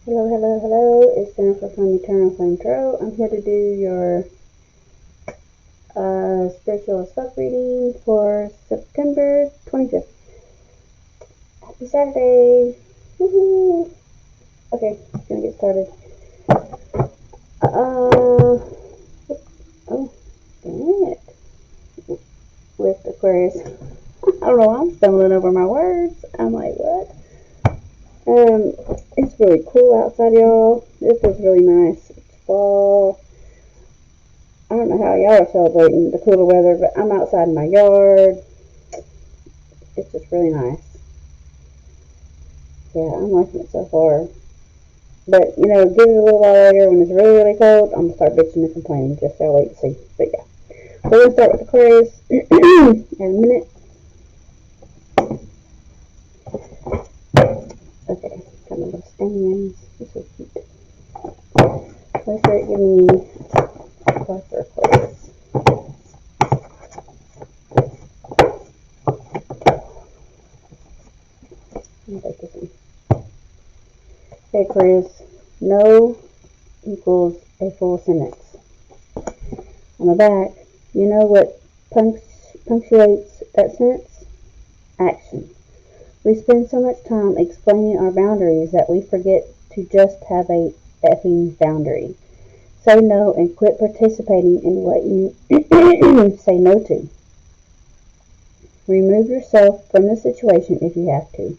Hello, hello, hello. It's Jennifer from Eternal Flame Tarot. I'm here to do your spiritual stuff reading for September 25th. Happy Saturday! Woohoo! Okay, gonna get started. Oh, dang it. With Aquarius. I don't know, I'm stumbling over my words. I'm like, what? It's really cool outside, y'all. This is really nice. It's fall. I don't know how y'all are celebrating the cooler weather, but I'm outside in my yard. It's just really nice. Yeah, I'm liking it so far. But, give it a little while later when it's really, really cold, I'm going to start bitching and complaining. Just so wait and see. But yeah. So we're going to start with Aquarius in a minute. Okay, got my little stands. This is cute. Let's start giving me a card for Aquarius. Let me take this one. Hey, Aquarius. No equals a full sentence. On the back, you know what punctuates that sentence? Action. We spend so much time explaining our boundaries that we forget to just have a effing boundary. Say no and quit participating in what you say no to. Remove yourself from the situation if you have to.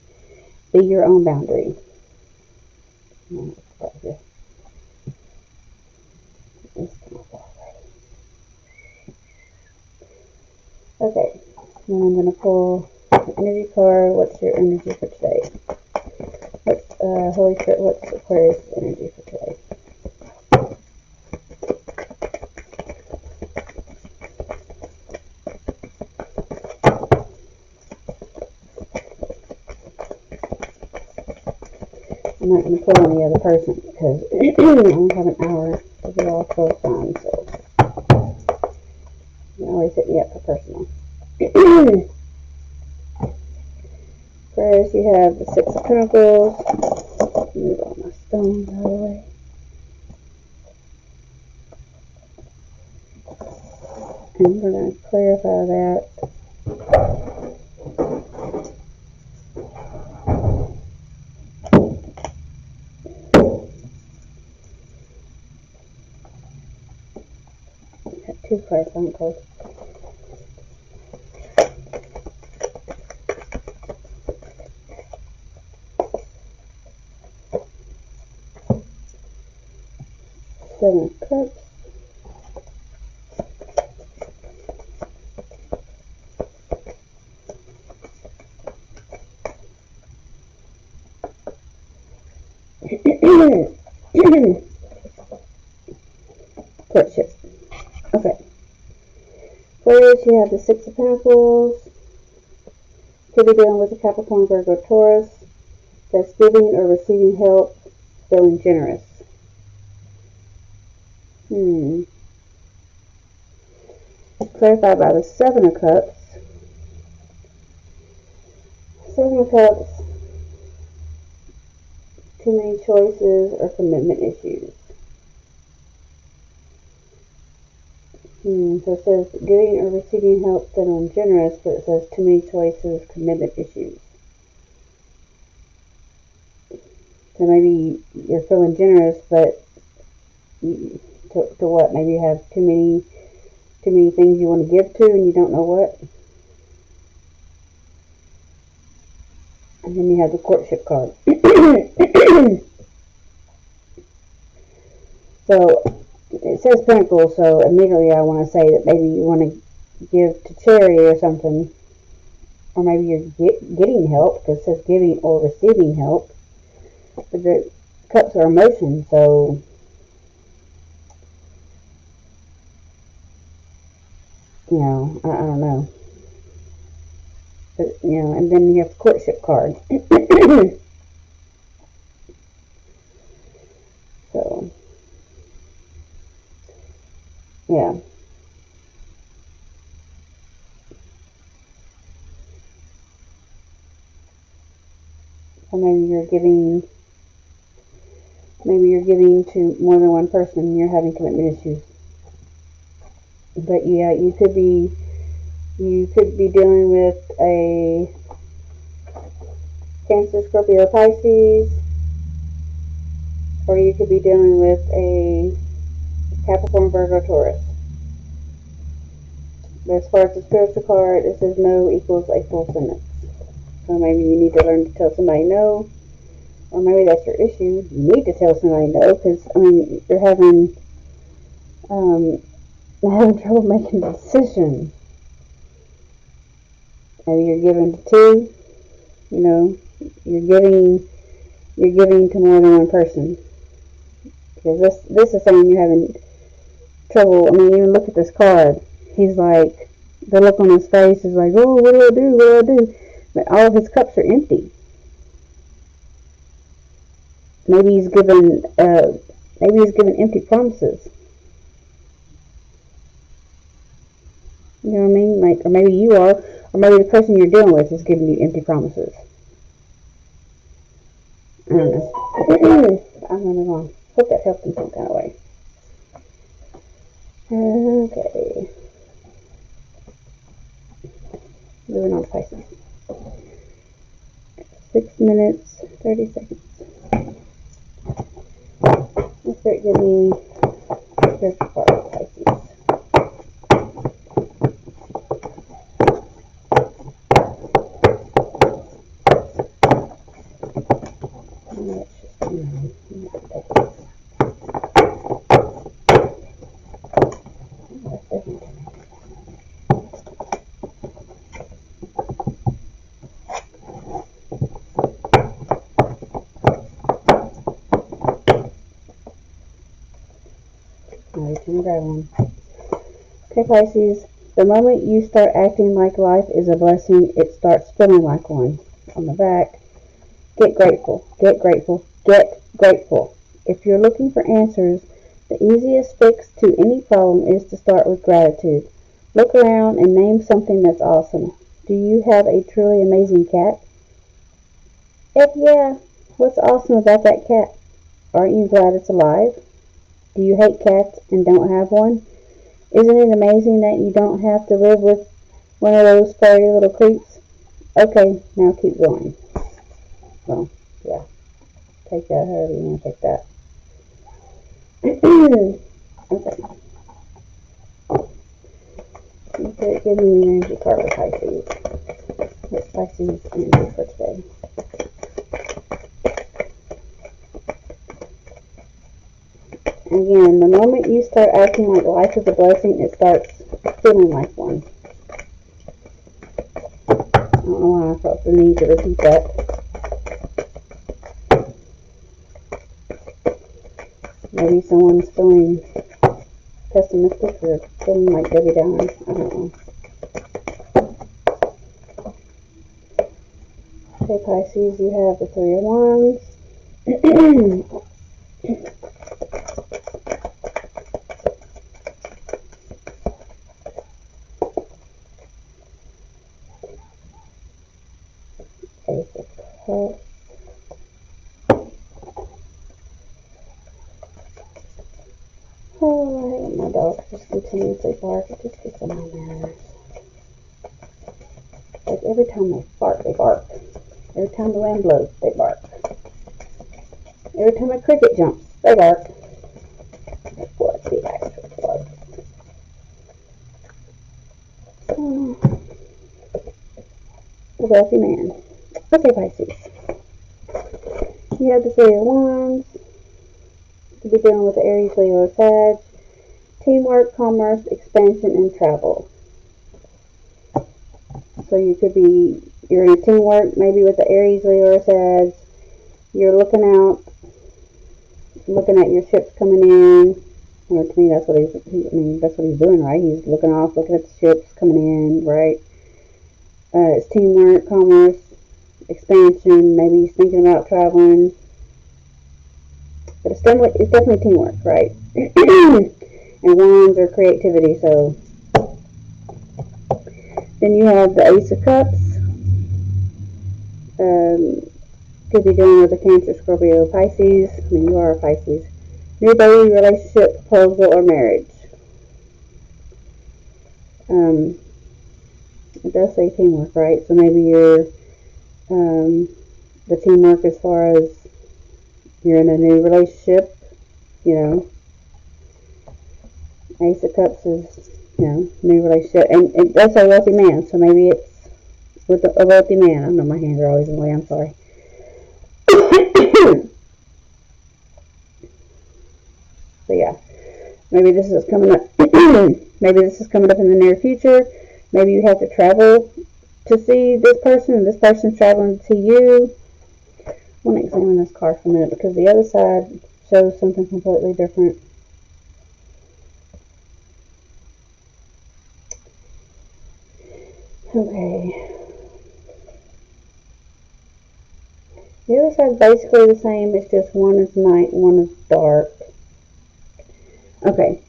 Be your own boundary. Okay, now I'm going to pull the energy card. What's your energy for today? Holy Spirit, what's Aquarius energy for today? I'm not going to pull on the other person because I only have an hour to get all 12 signs, so you can always hit me up for personal. First, you have the Six of Pentacles. Move all my stones out of the way. And we're going to clarify that. I have two clarifying cards. Seven of Cups. Courtship. Okay. First, you have the Six of Pentacles. Could be dealing with a Capricorn, Virgo, Taurus that's giving or receiving help, feeling generous. Clarified by the Seven of Cups. Seven of Cups. Too many choices or commitment issues. So it says giving or receiving help, feeling generous, but it says too many choices, commitment issues. So maybe you're feeling generous, but to what? Maybe you have too many things you want to give to, and you don't know what. And then you have the Courtship card. So it says Pentacles, so immediately I want to say that maybe you want to give to charity or something, or maybe you're getting help because it says giving or receiving help. But the cups are emotion, so I don't know. But, and then you have the Courtship card. So, yeah. So maybe you're giving Maybe you're giving to more than one person and you're having commitment issues. But yeah, you could be dealing with a Cancer, Scorpio, Pisces, or you could be dealing with a Capricorn, Virgo, Taurus. But as far as the spiritual card, it says no equals a full sentence. So maybe you need to learn to tell somebody no, or maybe that's your issue. You need to tell somebody no, because I mean you're having trouble making a decision. Maybe you're giving to two. You know, you're giving to more than one person. Because this is saying you're having trouble. I mean, even look at this card. He's like, the look on his face is like, oh, what do I do? What do I do? But all of his cups are empty. Maybe he's given empty promises. You know what I mean? Like, or maybe you are, or maybe the person you're dealing with is giving you empty promises. I don't know. I'm running wrong. Hope that helped in some kind of way. Okay. Moving on to Pisces. 6 minutes, 30 seconds. Let's start getting spiritual cards, Pisces. Grab one. Okay, Pisces, the moment you start acting like life is a blessing, it starts feeling like one. On the back, get grateful, get grateful, get grateful. If you're looking for answers, the easiest fix to any problem is to start with gratitude. Look around and name something that's awesome. Do you have a truly amazing cat? If yeah, what's awesome about that cat? Aren't you glad it's alive? Do you hate cats and don't have one? Isn't it amazing that you don't have to live with one of those furry little creeps? Okay, now keep going. Well, yeah. Take that however you want to take that. Okay. Give me an energy card with Pisces. What's Pisces energy for today? Again, the moment you start acting like life is a blessing, it starts feeling like one. I don't know why I felt the need to repeat that. Maybe someone's feeling pessimistic or feeling like Debbie Downer. I don't know. Okay, Pisces, you have the Three of Wands. Ace of Cups. Oh, I hate my dog just continuously bark. It just gets on my nerves. Like every time they fart, they bark. Every time the wind blows, they bark. Every time a cricket jumps, they bark. That's what the actual bark. A wealthy man. Okay, Pisces. You have the Three of Wands. You could be dealing with the Aries, Leo, Sag. Teamwork, commerce, expansion, and travel. So you could be, you're in a teamwork, maybe with the Aries, Leo, or Sag. You're looking at your ships coming in. You know, to me, that's what he's doing, right? He's looking at the ships coming in, right? It's teamwork, commerce, expansion. Maybe he's thinking about traveling. But it's definitely teamwork, right? And wands are creativity, so. Then you have the Ace of Cups. Could be dealing with a Cancer, Scorpio, Pisces. I mean, you are a Pisces. New baby, relationship, proposal, or marriage. It does say teamwork, right? So maybe you're the teamwork as far as you're in a new relationship, you know. Ace of Cups is, new relationship. And it does say wealthy man, so maybe it's with a wealthy man. I know my hands are always in the way, I'm sorry. So yeah, maybe this is coming up. Maybe this is coming up in the near future. Maybe you have to travel to see this person, and this person's traveling to you. I want to examine this card for a minute because the other side shows something completely different. Okay. The other side's basically the same. It's just one is night, one is dark. Okay.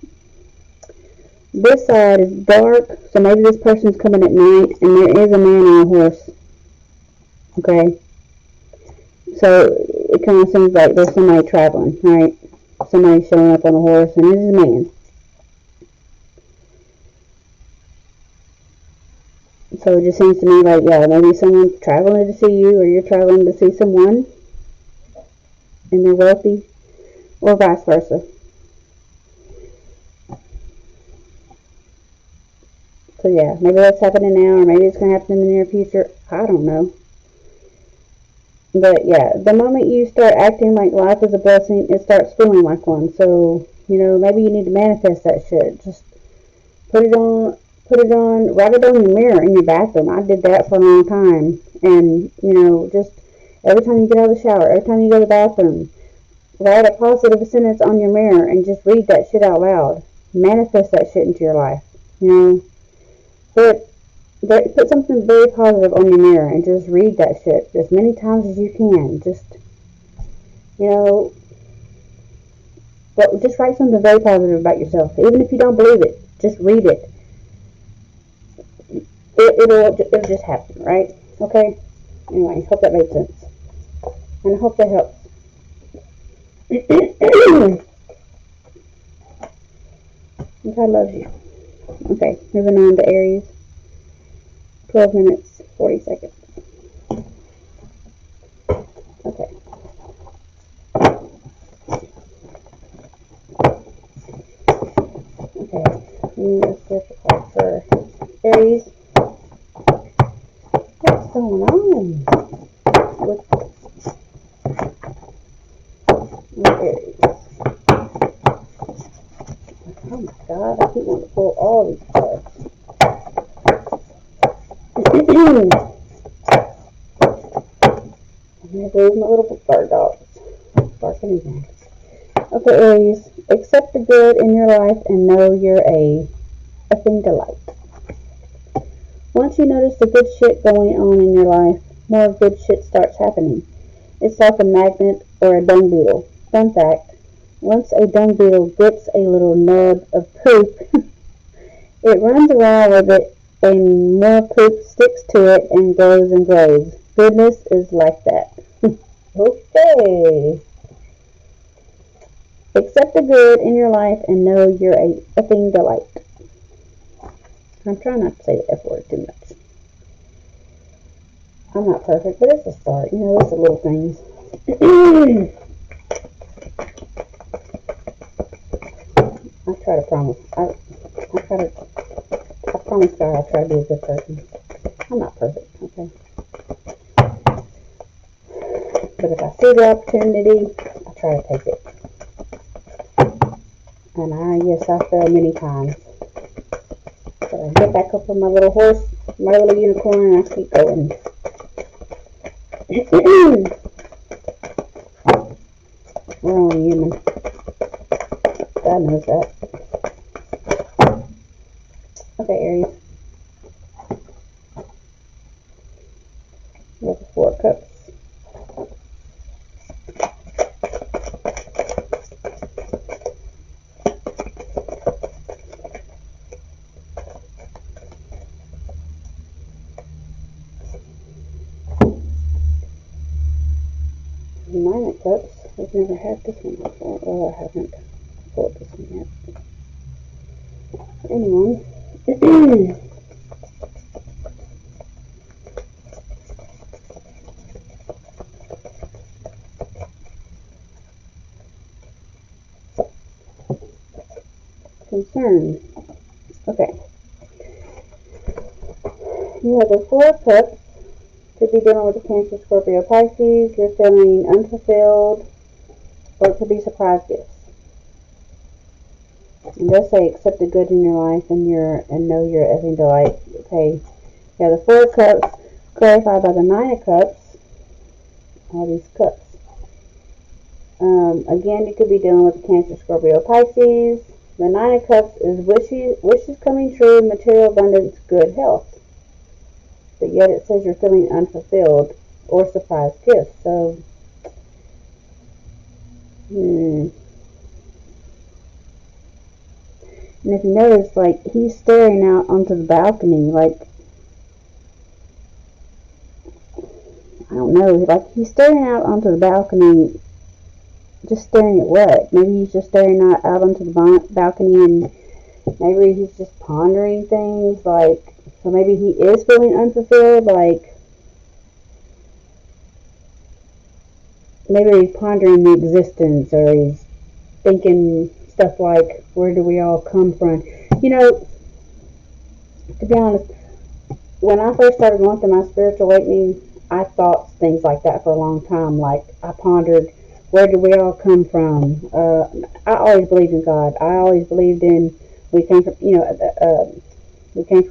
This side is dark, so maybe this person's coming at night, and there is a man on a horse. Okay. So it kind of seems like there's somebody traveling, right? Somebody showing up on a horse, and it is a man. So it just seems to me like, yeah, maybe someone's traveling to see you, or you're traveling to see someone, and they're wealthy, or vice versa. So yeah, maybe that's happening now, or maybe it's going to happen in the near future. I don't know. But yeah, the moment you start acting like life is a blessing, it starts feeling like one. So, maybe you need to manifest that shit. Just put it on, write it on your mirror in your bathroom. I did that for a long time. And, just every time you get out of the shower, every time you go to the bathroom, write a positive sentence on your mirror and just read that shit out loud. Manifest that shit into your life. Put something very positive on your mirror and just read that shit as many times as you can. Just write something very positive about yourself. Even if you don't believe it, just read it. It'll just happen, right? Okay? Anyway, hope that made sense. And I hope that helps. God loves you. Okay, moving on to Aries. 12 minutes, 40 seconds. Okay. Okay, let's get the card for Aries. What's going on with Aries? Oh my god, I keep wanting to pull all these cards. I'm going to lose my little bird dogs. Barking again. Okay, Aries, accept the good in your life and know you're a effing delight. Once you notice the good shit going on in your life, more good shit starts happening. It's like a magnet or a dung beetle. Fun fact, once a dung beetle gets a little nub of poop, it runs around with it and more poop sticks to it and grows and grows. Goodness is like that. Okay. Accept the good in your life and know you're a effing delight. I'm trying not to say the F word too much. I'm not perfect, but it's a start. It's the little things. I try to promise. I promise God I'll try to be a good person. I'm not perfect, okay? But if I see the opportunity, I try to take it. And I fail many times. But I get back up on my little horse, my little unicorn, and I keep going. We're only human. God knows that. Okay, Aries. We have the 4 of Cups. I've never had this one before. Well, I haven't pulled this one yet. Anyway. Concern. Okay. You have the Four of Cups. Could be dealing with the Cancer, Scorpio, Pisces. You're feeling unfulfilled, or it could be surprise gifts. It does say accept the good in your life and know your effing delight. Okay. Yeah, the Four of Cups clarified by the Nine of Cups. All these cups. Again, you could be dealing with Cancer, Scorpio, Pisces. The Nine of Cups is wishes coming true, material abundance, good health. But yet it says you're feeling unfulfilled or surprise gifts. So, And if you notice, like, he's staring out onto the balcony, like, I don't know, like, he's staring out onto the balcony, just staring at what? Maybe he's just staring out onto the balcony, and maybe he's just pondering things, like, so maybe he is feeling unfulfilled, like, maybe he's pondering the existence, or he's thinking stuff like, where do we all come from? You know, to be honest, when I first started going through my spiritual awakening, I thought things like that for a long time. Like, I pondered, where do we all come from? I always believed in God. I always believed in, we came from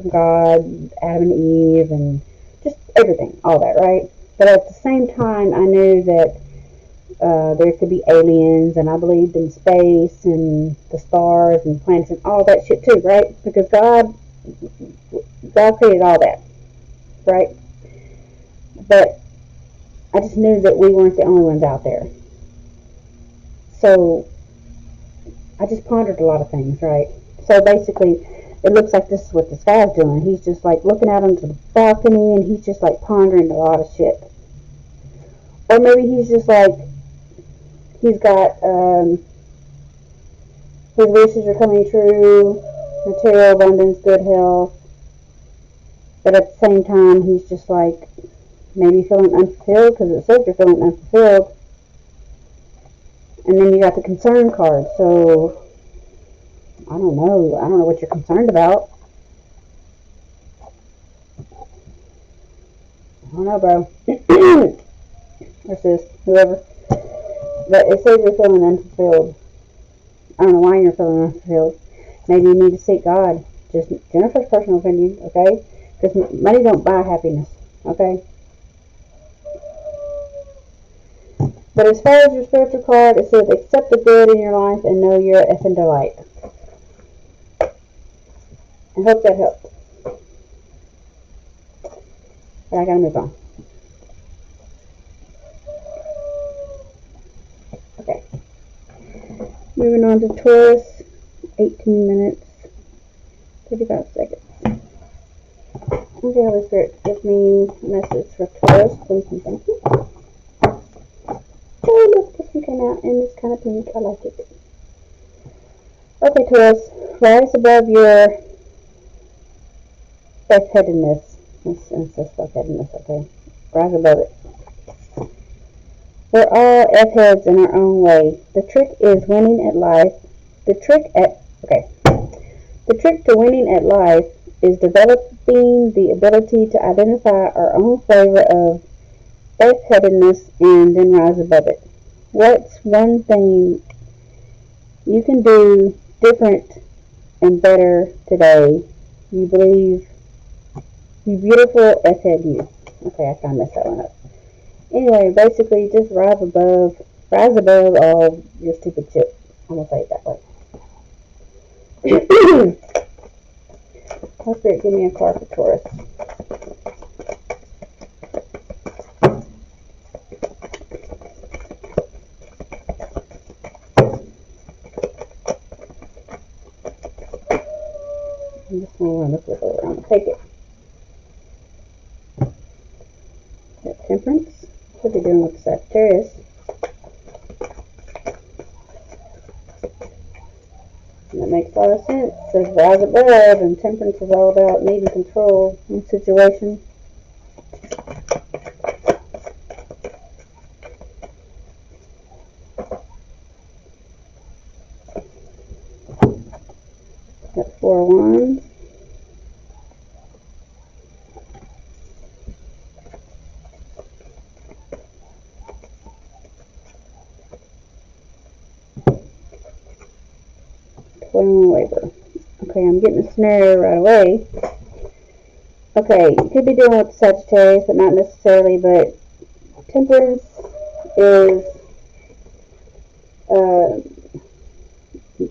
God, Adam and Eve, and just everything, all that, right? But at the same time, I knew that there could be aliens, and I believed in space and the stars and planets and all that shit too, right? Because God created all that, right? But I just knew that we weren't the only ones out there. So I just pondered a lot of things, right? So basically, it looks like this is what this guy's doing. He's just like looking out onto the balcony, and he's just like pondering a lot of shit. Or maybe he's just like, he's got, his wishes are coming true, material abundance, good health. But at the same time, he's just like, maybe feeling unfulfilled, because it says you're feeling unfulfilled. And then you got the concern card, so I don't know what you're concerned about. I don't know, bro. Or sis, whoever. But it says you're feeling unfulfilled. I don't know why you're feeling unfulfilled. Maybe you need to seek God. Just Jennifer's personal opinion, okay? Because money don't buy happiness, okay? But as far as your spiritual card, it says accept the good in your life and know your effing delight. I hope that helped. But I gotta move on. Okay. Moving on to Taurus. 18 minutes. 35 seconds. Okay, Holy Spirit, give me a message for Taurus, please and thank you. Oh, look, this one came out and it's kind of pink. I like it. Okay, Taurus, rise above your F-headedness. It says F-headedness, okay. Rise above it. We're all F-heads in our own way. The trick is winning at life. The trick to winning at life is developing the ability to identify our own flavor of F-headedness and then rise above it. What's one thing you can do different and better today? You believe, you beautiful F-head you. Okay, I kind of messed that one up. Anyway, basically, just rise above all your stupid shit. I'm gonna say it that way. Holy Spirit, give me a card for Taurus. I'm just going to run this with over. I'm going to take it. Got Temperance. Could be dealing with Sagittarius. That makes a lot of sense. It says rise above, and temperance is all about needing control in a situation. Got 4 of Wands. Labor. Okay, I'm getting a scenario right away. Okay, you could be dealing with Sagittarius, but not necessarily, but temperance is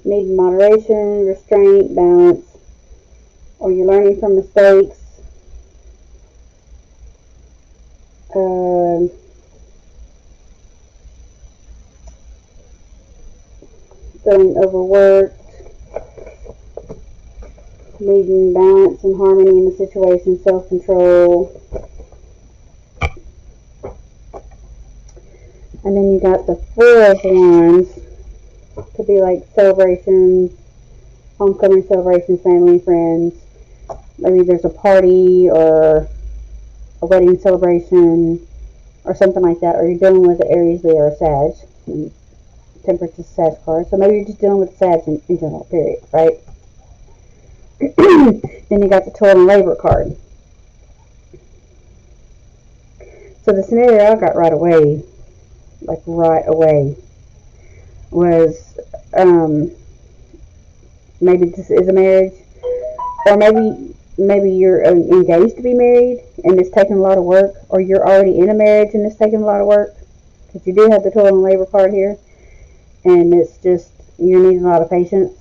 needing moderation, restraint, balance, or you're learning from mistakes. Feeling overworked, needing balance and harmony in the situation, self-control. And then you got the 4 of Wands. Could be like celebrations, homecoming celebrations, family and friends. Maybe there's a party or a wedding celebration or something like that. Or you're dealing with the Aries, Leo, or Sag. And temperance is Sag card. So maybe you're just dealing with Sag in general, period, right? Then you got the toil and labor card. So the scenario I got right away, was maybe this is a marriage, or maybe you're engaged to be married and it's taking a lot of work, or you're already in a marriage and it's taking a lot of work, because you do have the toil and labor card here, and it's just you're needing a lot of patience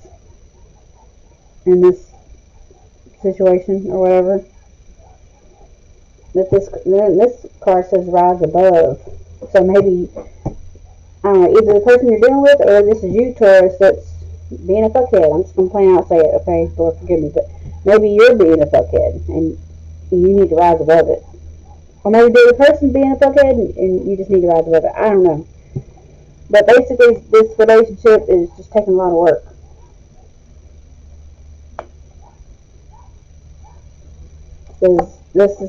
in this situation or whatever. This card says rise above, so maybe, I don't know, either the person you're dealing with or this is you, Taurus, that's being a fuckhead. I'm just going to plain out say it, okay? Lord forgive me, but maybe you're being a fuckhead and you need to rise above it. Or maybe the other person's being a fuckhead and you just need to rise above it. I don't know. But basically, this relationship is just taking a lot of work. This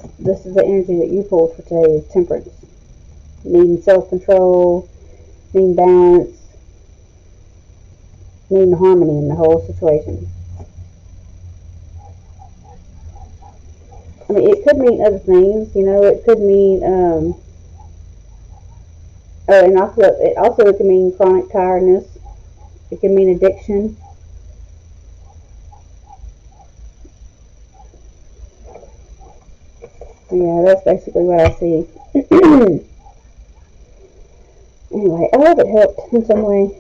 is the energy that you pulled for today, is temperance. Needing self-control, needing balance, needing harmony in the whole situation. I mean, it could mean other things, you know. It could mean, and also it can mean chronic tiredness. It can mean addiction. Yeah, that's basically what I see. Anyway, I hope it helped in some way.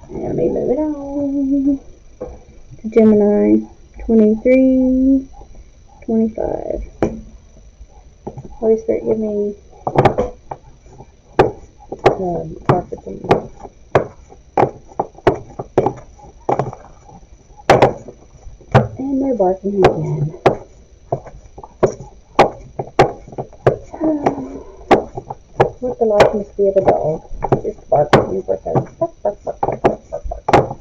And let me move it on to Gemini 23, 25. Holy Spirit, give me prophecy. And they're barking again. What the likeness be of a dog? Just barking for a second. Bark, bark, bark, bark, bark, bark, bark.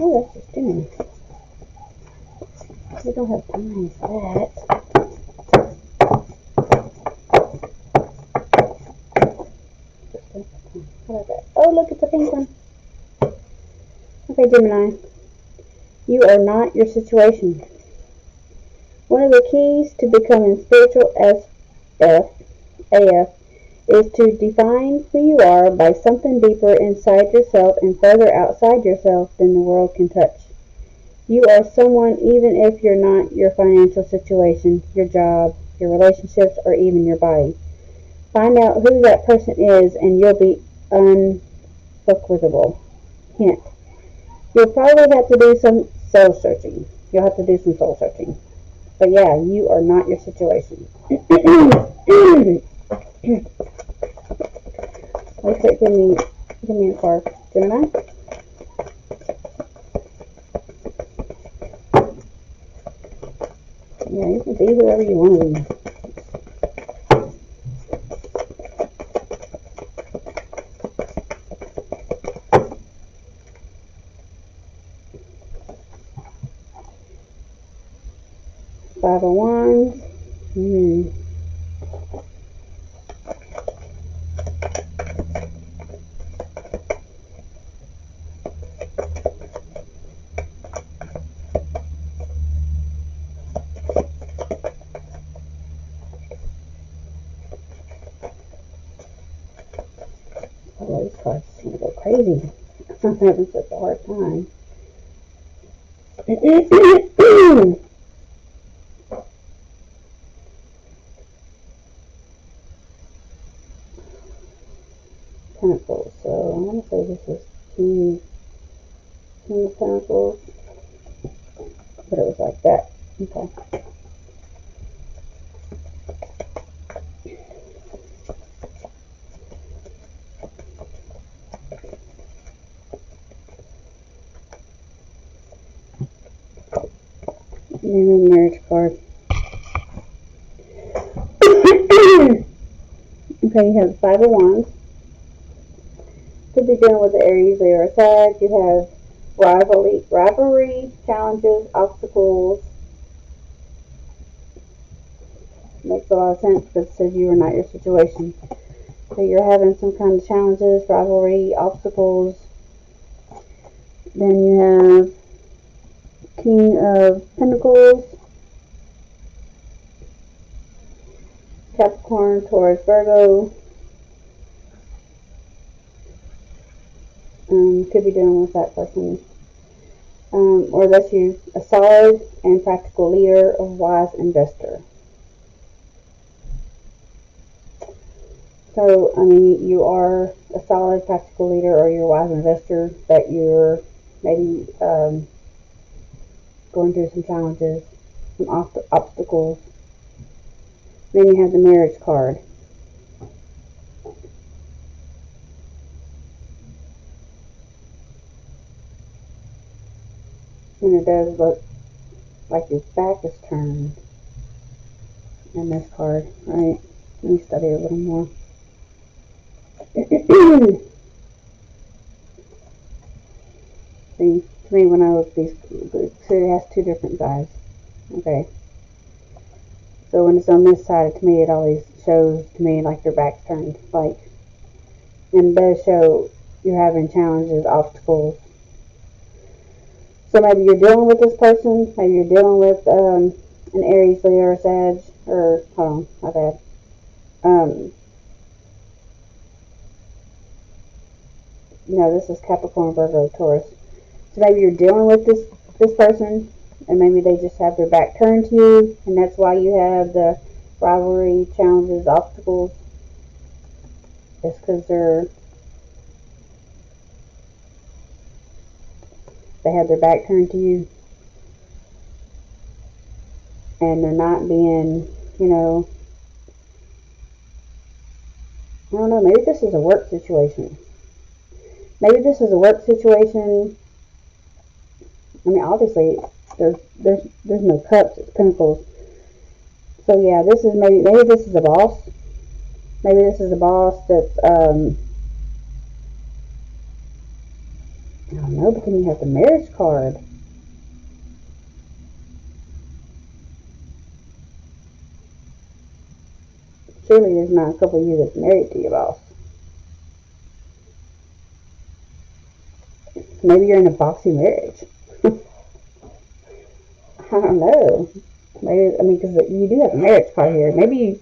Oh, that's just doing. We don't have time for that. How about that? Oh, look, it's a pink one. Okay, Gemini. You are not your situation. One of the keys to becoming spiritual AF is to define who you are by something deeper inside yourself and further outside yourself than the world can touch. You are someone even if you're not your financial situation, your job, your relationships, or even your body. Find out who that person is and you'll be unfuckwithable. Hint. You'll probably have to do some soul searching. But yeah, you are not your situation. Okay, give me a card. Gemini? Yeah, you can be whoever you want to be. Five of Wands. Oh, these cards seem to go crazy. I'm having such a hard time. Pentacles. So I'm going to say this is King of Pentacles. But it was like that. Okay. And then marriage card. Okay, you have the Five of Wands. Could be dealing with the Aries, Leo, or Sag. You have rivalry, challenges, obstacles. Makes a lot of sense because it says you are not your situation. So you're having some kind of challenges, rivalry, obstacles. Then you have King of Pentacles, Capricorn, Taurus, Virgo. Could be dealing with that person. Or that's you, a solid and practical leader, a wise investor. So, I mean, you are a solid practical leader or you're a wise investor, but you're maybe going through some challenges, some obstacles. Then you have the marriage card. And it does look like his back is turned in this card, right? Let me study a little more. See, to me when I look at these, so it has two different sides. Okay. So when it's on this side, to me it always shows to me like their back's turned. Like, and it does show you're having challenges, obstacles. So maybe you're dealing with this person. Maybe you're dealing with an Aries, Leo, or Sag. Or, hold on, my bad. No, this is Capricorn, Virgo, Taurus. So maybe you're dealing with this person, and maybe they just have their back turned to you, and that's why you have the rivalry, challenges, obstacles. It's because they have their back turned to you, and they're not being, you know, I don't know, maybe this is a work situation. Maybe this is a work situation. I mean, obviously, there's no cups, it's pentacles. So yeah, this is maybe this is a boss. Maybe this is a boss that's, I don't know, but then you have the marriage card. Surely there's not a couple of you that's married to your boss. Maybe you're in a bossy marriage. I don't know. Maybe, I mean, because you do have a marriage card here. Maybe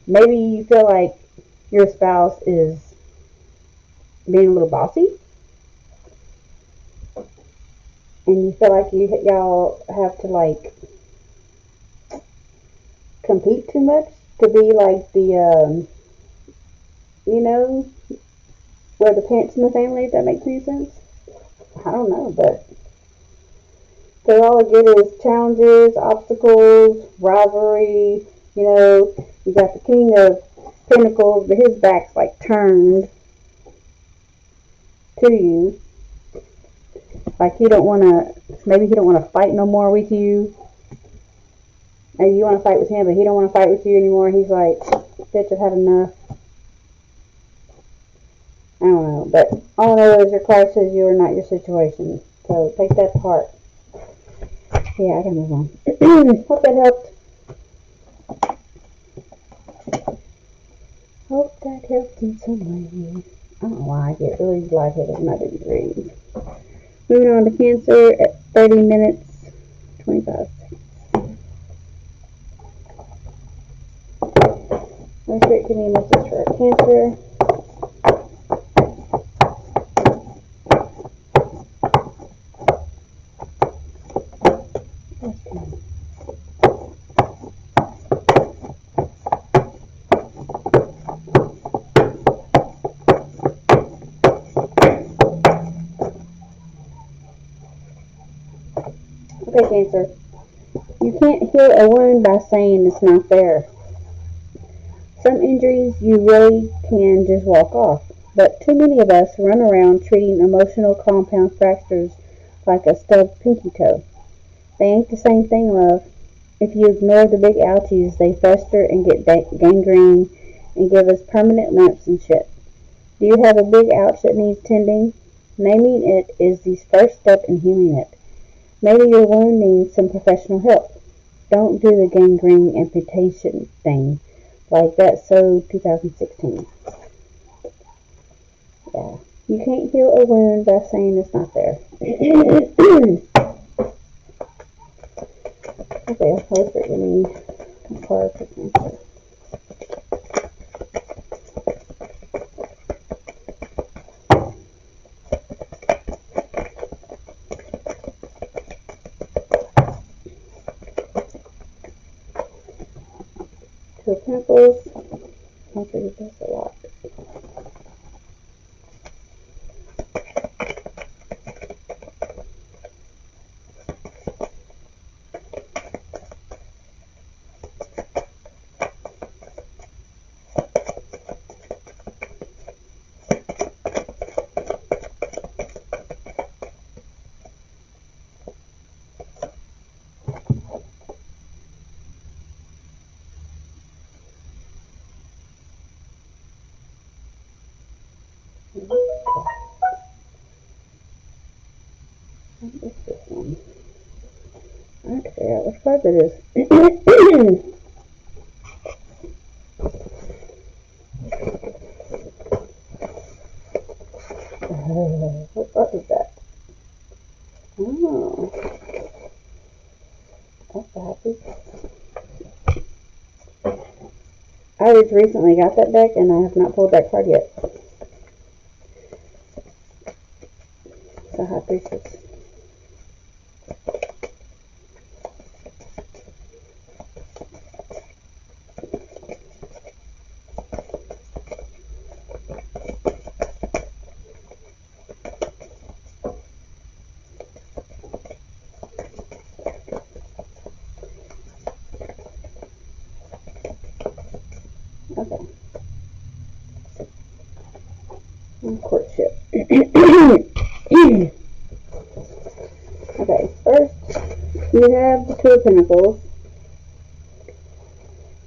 you feel like your spouse is being a little bossy, and you feel like y'all have to like compete too much to be like the you know, wear the pants in the family. If that makes any sense. I don't know, but so all I get is challenges, obstacles, rivalry. You know, you got the King of Pentacles, but his back's like turned to you. Like he don't want to, maybe he don't want to fight no more with you. Maybe you want to fight with him, but he don't want to fight with you anymore. He's like, bitch, I've had enough. I don't know, but all I know is your card says you are not your situation. So take that to heart. Yeah, I can move on. Hope that helped. Hope that helped in some way. I don't know why I get really lightheaded when I do these readings. Moving on to Cancer at 30 minutes, 25 seconds. Most great give me a message for Cancer. Okay, Cancer. You can't heal a wound by saying it's not there. Some injuries you really can just walk off, but too many of us run around treating emotional compound fractures like a stubbed pinky toe. They ain't the same thing, love. If you ignore the big ouchies, they fester and get gangrene and give us permanent limps and shit. Do you have a big ouch that needs tending? Naming it is the first step in healing it. Maybe your wound needs some professional help. Don't do the gangrene amputation thing. Like that's so 2016. Yeah. You can't heal a wound by saying it's not there. Okay, let's give me a card for Cancer. Two of Pentacles. Cancer does this a lot. What is this one? I have to figure out which card that is. What card is that? Oh, that's happy. I just recently got that deck and I have not pulled that card yet. The High Priestess. Okay. Courtship. Okay, first you have the Two of Pentacles.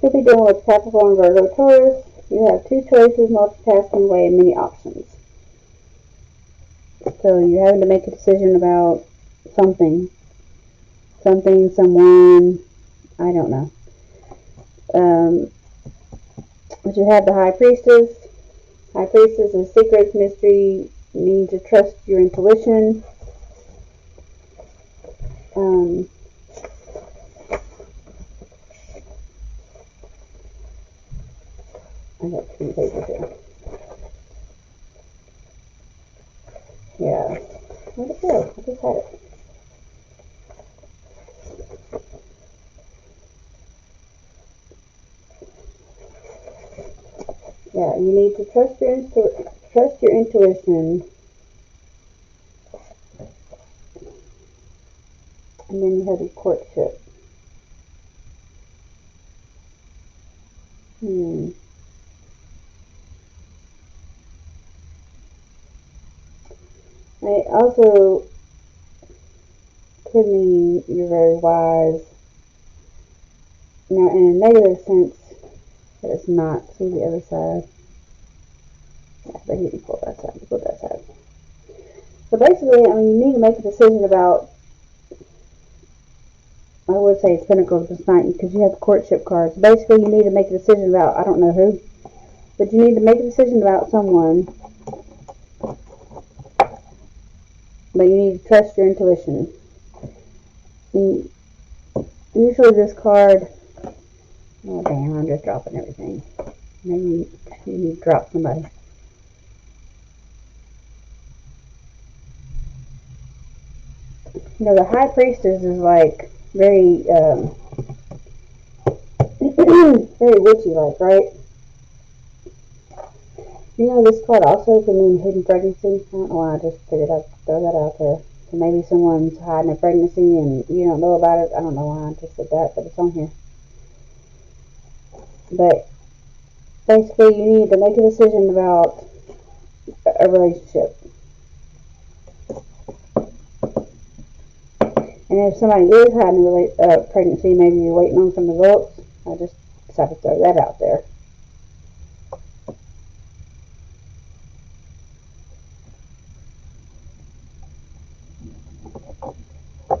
You'll be dealing with Capricorn, Virgo, Taurus. You have two choices, multitasking away, and many options. So you're having to make a decision about something, someone, I don't know. But you have the High Priestess. High Priestess is secrets, mystery. You need to trust your intuition. I got two papers here. Yeah. Where'd it go? I just had it. Yeah, you need to trust your intuition. And then you have the courtship. It also could mean you're very wise. Now, in a negative sense, that it's not. See the other side. Yeah, but he didn't pull that side. He pulled that side. So basically, I mean, you need to make a decision about. I would say it's Pentacles, but it's not because you have the courtship cards. Basically, you need to make a decision about I don't know who. But you need to make a decision about someone, but you need to trust your intuition. Usually this card, oh damn, I'm just dropping everything. Maybe you need to drop somebody. You know, the High Priestess is like very, very witchy-like, right? You know, this card also can mean hidden pregnancy. I don't know why I just figured I'd throw that out there. So maybe someone's hiding a pregnancy and you don't know about it. I don't know why I just said that, but it's on here. But basically, you need to make a decision about a relationship. And if somebody is hiding a pregnancy, maybe you're waiting on some results. I just decided to throw that out there.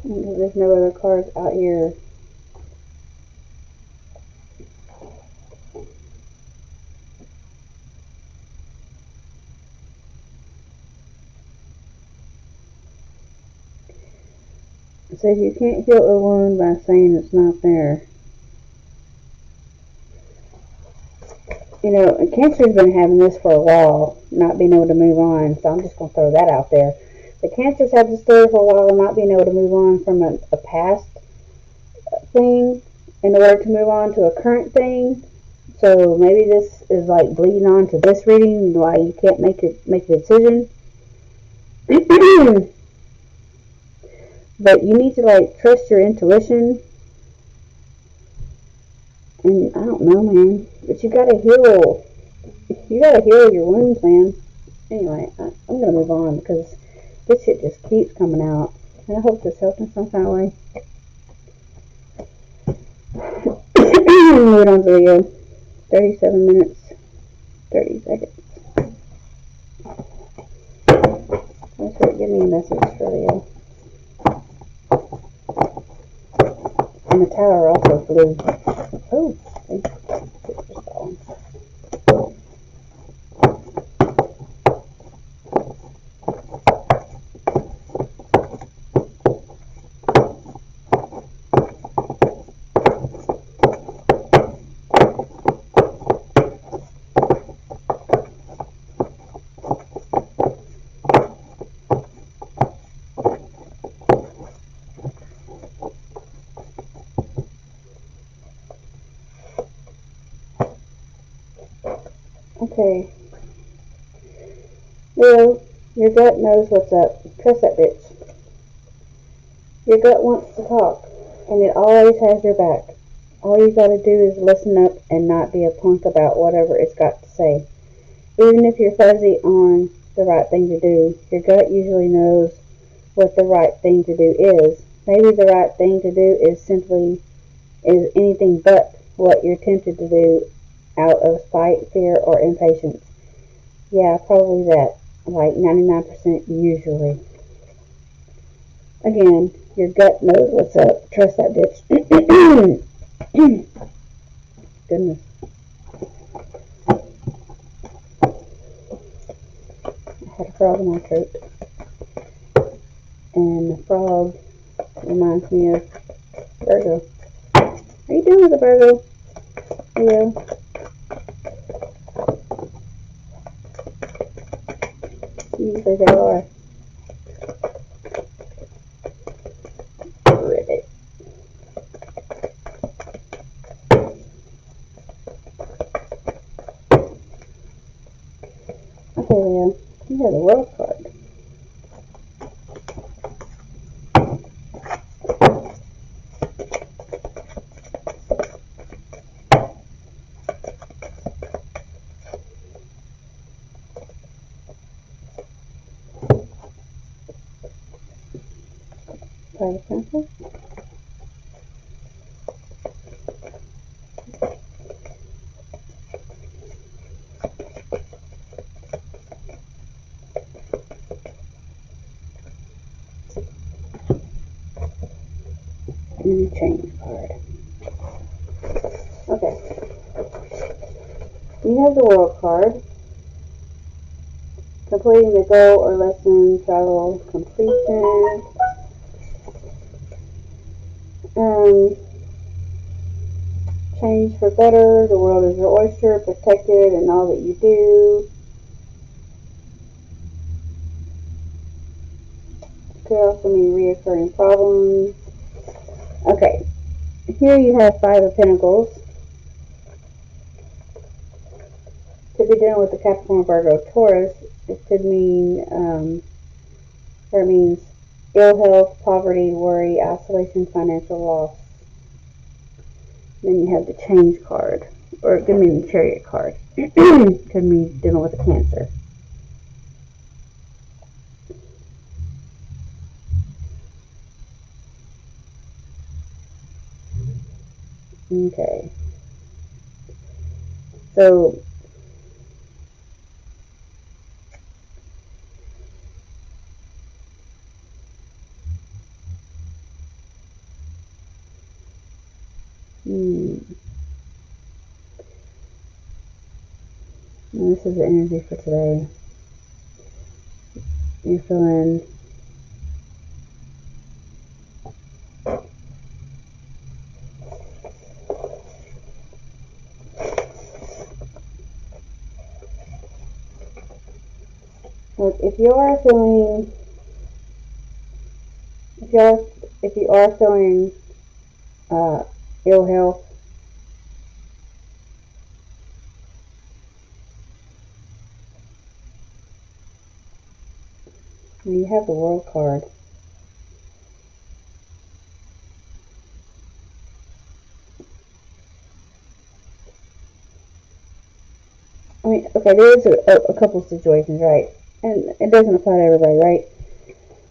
There's no other cards out here. It says you can't heal a wound by saying it's not there. You know, Cancer's been having this for a while, not being able to move on, so I'm just going to throw that out there. The Cancer's had this story for a while, not being able to move on from a past thing in order to move on to a current thing. So maybe this is like bleeding on to this reading, why you can't make a decision. But you need to like trust your intuition. And I don't know, man. But you gotta heal. You gotta heal your wounds, man. Anyway, I'm gonna move on because this shit just keeps coming out. And I hope this helps in some kind of way. Moving on to the video. 37 minutes, 30 seconds. Let's start giving me a message for Leo. And the tower also flew. Oh, thank you. Okay. Leo, your gut knows what's up. Trust that bitch. Your gut wants to talk, and it always has your back. All you gotta do is listen up and not be a punk about whatever it's got to say. Even if you're fuzzy on the right thing to do, your gut usually knows what the right thing to do is. Maybe the right thing to do is anything but what you're tempted to do out of spite, fear, or impatience. Yeah, probably that. Like 99% usually. Again, your gut knows what's up. Trust that bitch. Goodness. I had a frog in my throat. And the frog reminds me of Virgo. How you doing with the Virgo? Leo? Usually they are. Ribbit. Okay, Leo. You have the World card. Five of Pentacles. And Change card. Okay. You have the World card. Completing the goal or lesson, travel completion. Change for better. The world is your oyster. Protected in all that you do. Could also mean reoccurring problems. Okay. Here you have Five of Pentacles. Could be dealing with the Capricorn, Virgo, Taurus. It could mean, or it means ill health, poverty, worry, isolation, financial loss. Then you have the Change card, or it could mean the Chariot card. Could mean dealing with a Cancer. Okay. So, this is the energy for today. You're feeling if you are feeling ill health, you have the World card. I mean, okay, there is a couple situations, right? And it doesn't apply to everybody, right?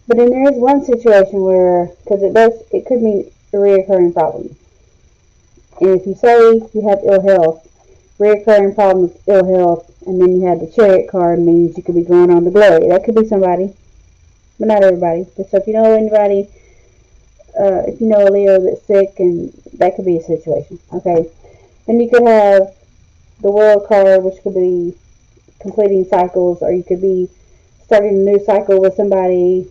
But then there is one situation where, because it could mean a reoccurring problem. And if you say you have ill health, reoccurring problems, ill health, and then you have the Chariot card, means you could be going on to glory. That could be somebody, but not everybody. So if you know anybody, if you know a Leo that's sick, and that could be a situation. Okay, then you could have the World card, which could be completing cycles, or you could be starting a new cycle with somebody.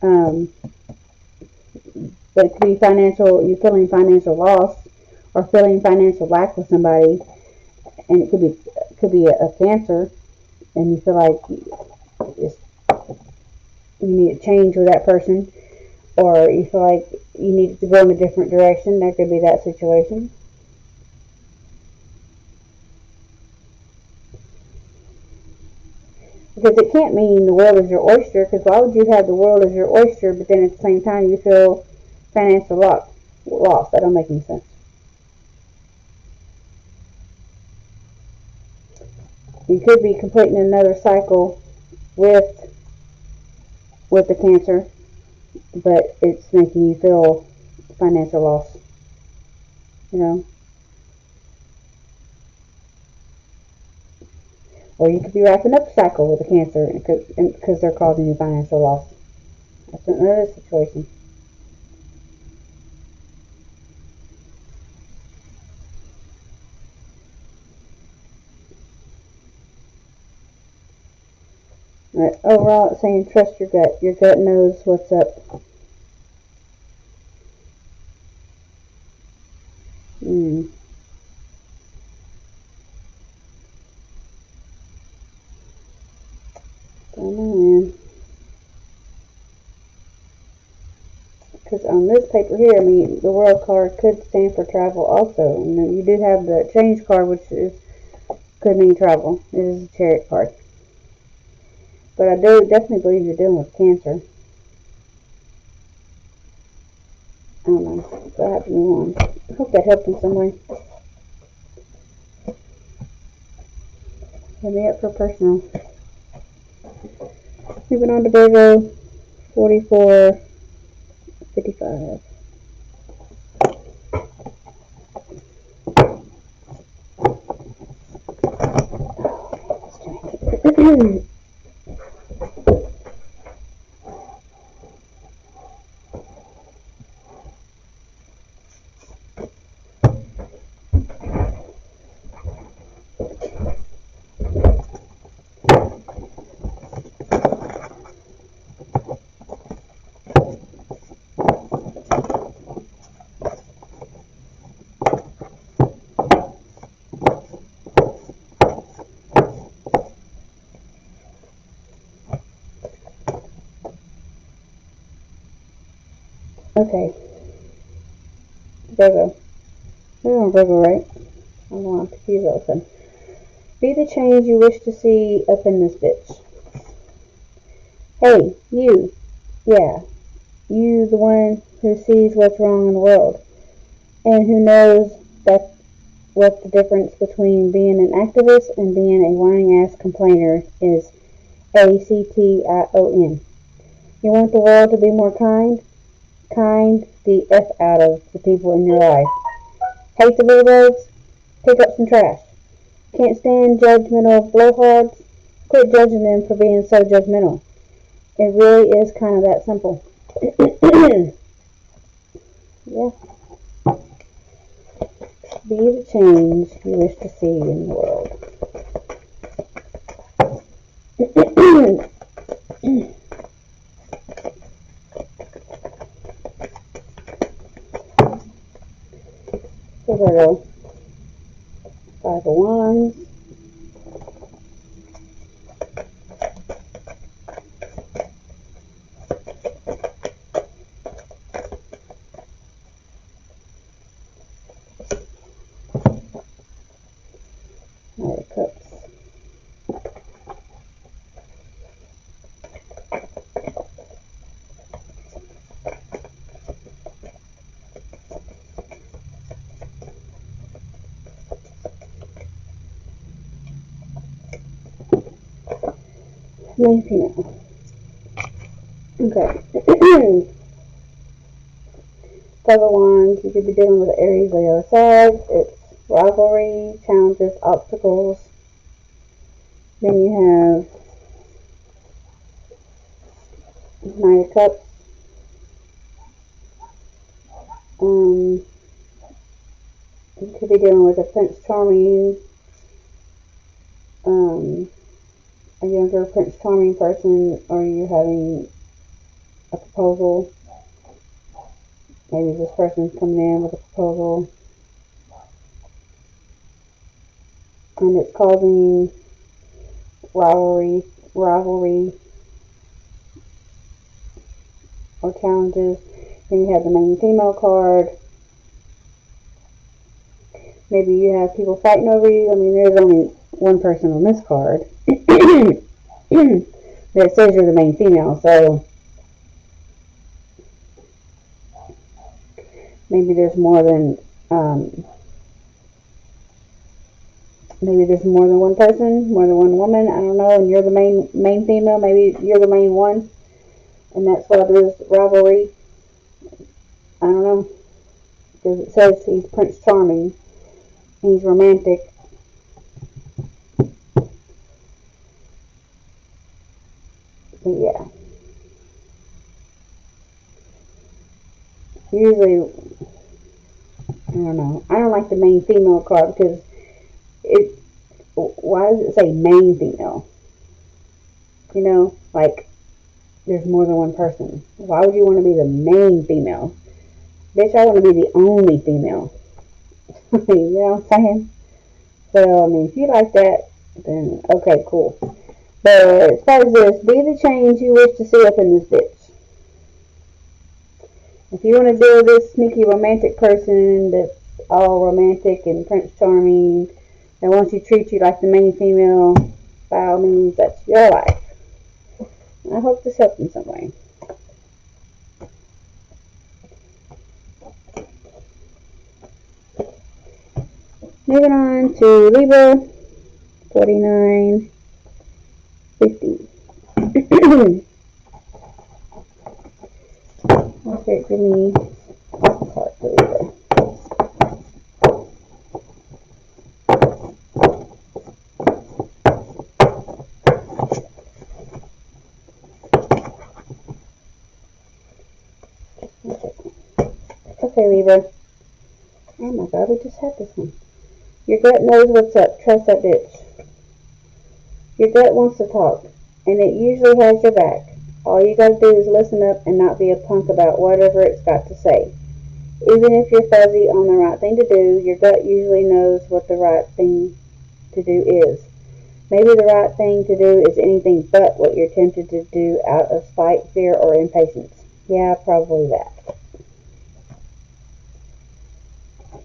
But it could be financial. You're feeling financial loss or feeling financial lack with somebody, and it could be a Cancer, and you feel like you need to change with that person, or you feel like you need to go in a different direction. That could be that situation. Because it can't mean the world is your oyster, because why would you have the world as your oyster, but then at the same time you feel financial loss? That don't make any sense. You could be completing another cycle with the Cancer, but it's making you feel financial loss. You know, or you could be wrapping up a cycle with a Cancer because they're causing you financial loss. That's another situation. Right. Overall, it's saying trust your gut. Your gut knows what's up. Mm. Don't know, man. Because on this paper here, I mean, the World card could stand for travel also. And then you do have the Change card, which could mean travel. It is a Chariot card. But I do definitely believe you're dealing with Cancer. I don't know. So I have to move on. I hope that helped in some way. Hit me up for personal. Moving on to Virgo, 4455. Okay. Virgo. We're on Virgo, right? I don't know, I'm confused all of a sudden. Be the change you wish to see up in this bitch. Hey, you. Yeah. You, the one who sees what's wrong in the world. And who knows that what the difference between being an activist and being a whining-ass complainer is. ACTION. You want the world to be more kind? Kind the F out of the people in your life. Hate the Virgos? Pick up some trash. Can't stand judgmental blowhards? Quit judging them for being so judgmental. It really is kind of that simple. Yeah. Be the change you wish to see in the world. So Virgo. Five of Wands. Knight of Cups. Main female. Okay. Five of Wands. You could be dealing with Aries, Leo, Sag. It's rivalry, challenges, obstacles. Then you have Knight of Cups. You could be dealing with a Prince Charming, a younger Prince Charming person, or you're having a proposal. Maybe this person's coming in with a proposal, and it's causing rivalry or challenges. Then you have the main female card. Maybe you have people fighting over you. I mean, there's only one person on this card that says you're the main female, so maybe there's more than one person, more than one woman. I don't know, and you're the main female. Maybe you're the main one, and that's why there's rivalry. I don't know, because it says he's Prince Charming. He's romantic. But yeah. Usually, I don't know. I don't like the main female card because why does it say main female? You know, like there's more than one person. Why would you want to be the main female? Bitch, I want to be the only female. You know what I'm saying? So, I mean, if you like that, then okay, cool. But as far as this, be the change you wish to see up in this bitch. If you want to deal with this sneaky romantic person that's all romantic and Prince Charming, and wants to treat you like the main female, by all means, that's your life. I hope this helps in some way. Moving on to Libra, 4950. Okay, give me a card for Libra. Okay, Libra. Oh my god, we just had this one. Your gut knows what's up. Trust that bitch. Your gut wants to talk, and it usually has your back. All you gotta do is listen up and not be a punk about whatever it's got to say. Even if you're fuzzy on the right thing to do, your gut usually knows what the right thing to do is. Maybe the right thing to do is anything but what you're tempted to do out of spite, fear, or impatience. Yeah, probably that.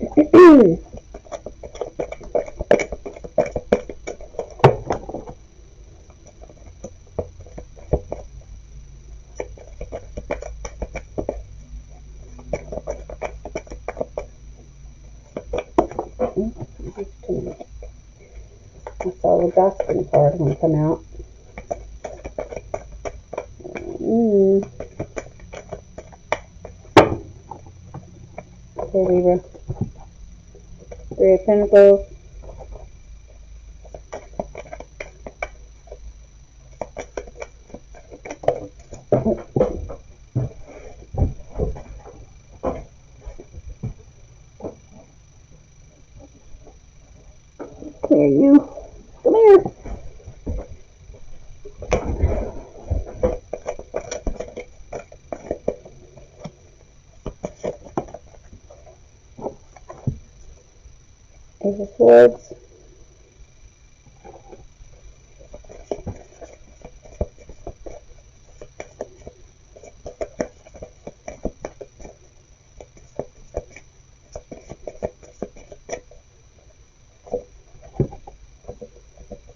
I saw the gossiping card one come out. Okay, Libra. Three of Pentacles. Come here, you. Come here. Ace of Swords.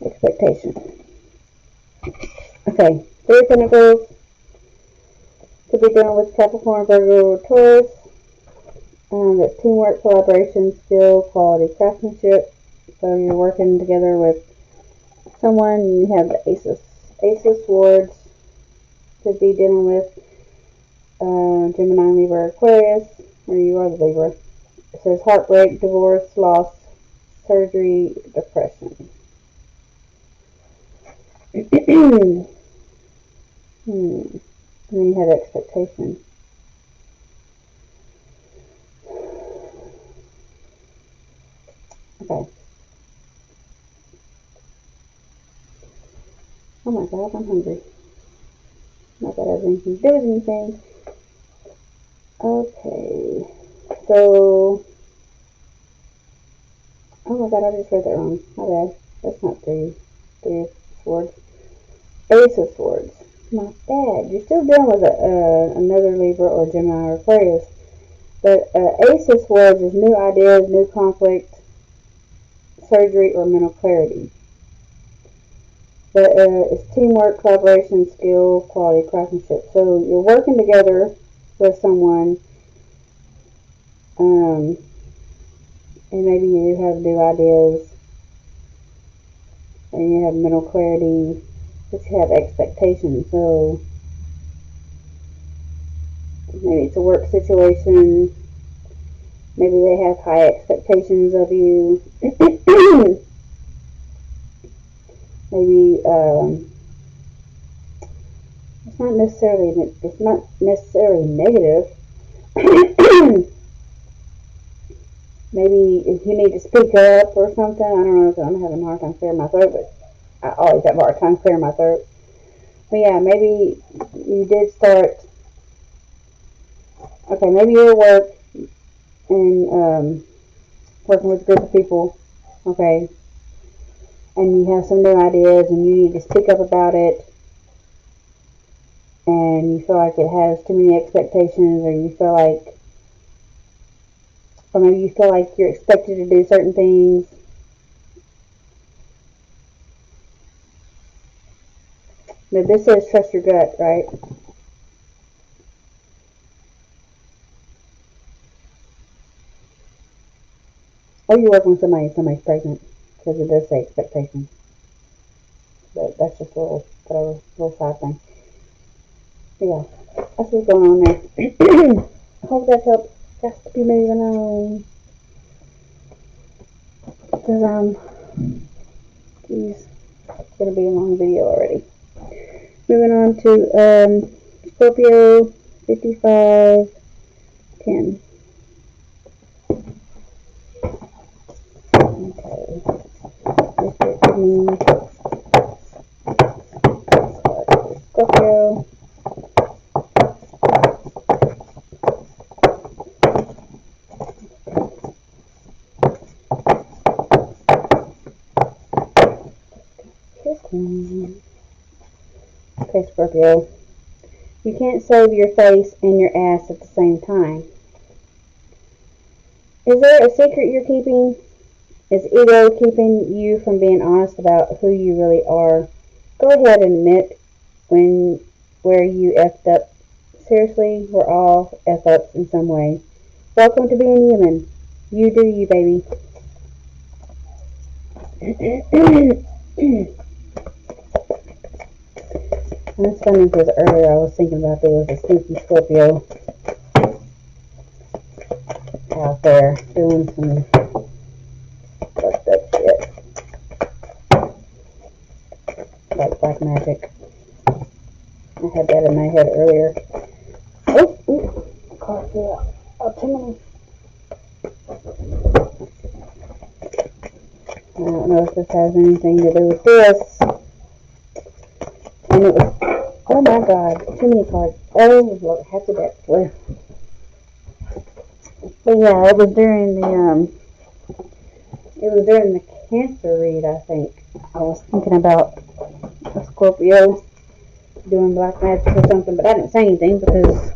Expectation. Okay, Three of Pentacles. Could be dealing with Capricorn, Virgo, or Taurus. That's teamwork, collaboration, skill, quality, craftsmanship. So you're working together with someone. You have the Ace of Swords. Could be dealing with Gemini, Libra, Aquarius, or you are the Libra. It says heartbreak, divorce, loss, surgery, depression. And then you have expectation. Okay. Oh my God, I'm hungry. Not that has anything to do with anything. Okay. So, oh my God, I just read that wrong. My bad. That's not three of Swords. Ace of Swords. My bad. You're still dealing with another Libra or Gemini or Aquarius. But Ace of Swords is new ideas, new conflict, surgery, or mental clarity. But it's teamwork, collaboration, skill, quality, craftsmanship. So you're working together with someone, and maybe you have new ideas, and you have mental clarity, but you have expectations. So maybe it's a work situation. Maybe they have high expectations of you. Maybe it's not necessarily negative. Maybe if you need to speak up or something. I don't know. I'm having a hard time clearing my throat, but I always have a hard time clearing my throat. But yeah, maybe you did start. Okay, maybe you're at work and working with a group of people. Okay, and you have some new ideas and you need to speak up about it, and you feel like it has too many expectations, or you feel like, or maybe you feel like you're expected to do certain things. But this says trust your gut, right? Or you're working with somebody's pregnant, because it does say expectations. But that's just a little, whatever, little side thing. But yeah, that's what's going on there. I hope that helps. Got to be moving on. Because, geez, it's going to be a long video already. Moving on to Scorpio 5510. Okay. Scorpio. Okay, Scorpio. You can't save your face and your ass at the same time. Is there a secret you're keeping? Is ego keeping you from being honest about who you really are? Go ahead and admit when where you effed up. Seriously, we're all F ups in some way. Welcome to being human. You do you, baby. And it's funny because earlier I was thinking about there was a sneaky Scorpio out there doing some fucked up shit. Like black magic. I had that in my head earlier. Oh, car flew out. Oh, too many. I don't know if this has anything to do with this. And it was, oh my god, too many cards. Oh, look, half the deck flew. But yeah, it was during the Cancer read, I think. I was thinking about a Scorpio doing black magic or something, but I didn't say anything because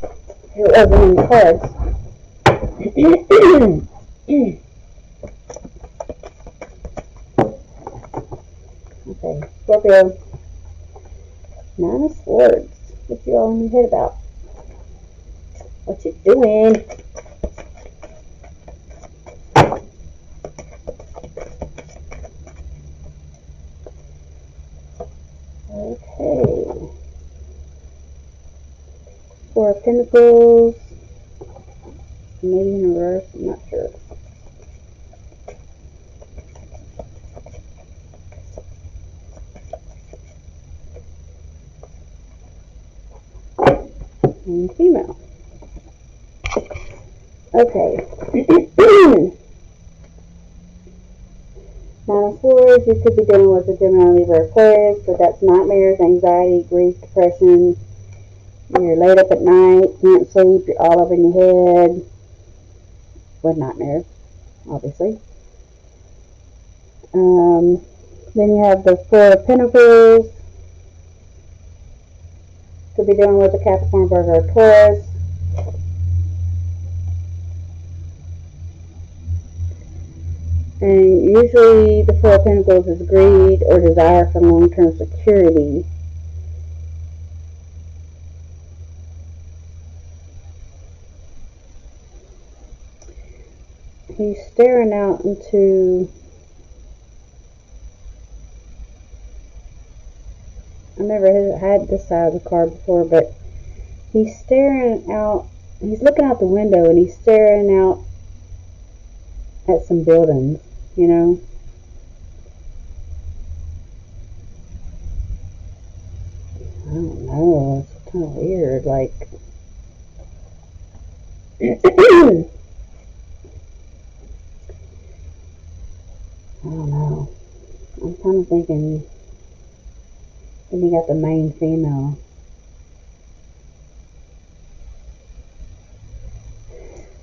it wasn't in the cards. Okay, Scorpio. 9 of Swords. What you all in your head about? What you doing? Okay. 4 of Pentacles. Maybe in reverse. I'm not sure. And female. Okay. 9 of Swords. You could be dealing with a Gemini, Libra, Aquarius, but that's nightmares, anxiety, grief, depression. You're laid up at night, can't sleep, you're all up in your head. With nightmares, obviously. Then you have the 4 of Pentacles. Could be dealing with a Capricorn, Virgo, or Taurus. And usually the 4 of Pentacles is greed or desire for long-term security. He's staring out into... I never had this side of the card before, but he's staring out... He's looking out the window and he's staring out at some buildings, you know? I don't know, it's kind of weird, like... I don't know. I'm kind of thinking... Then you got the main female.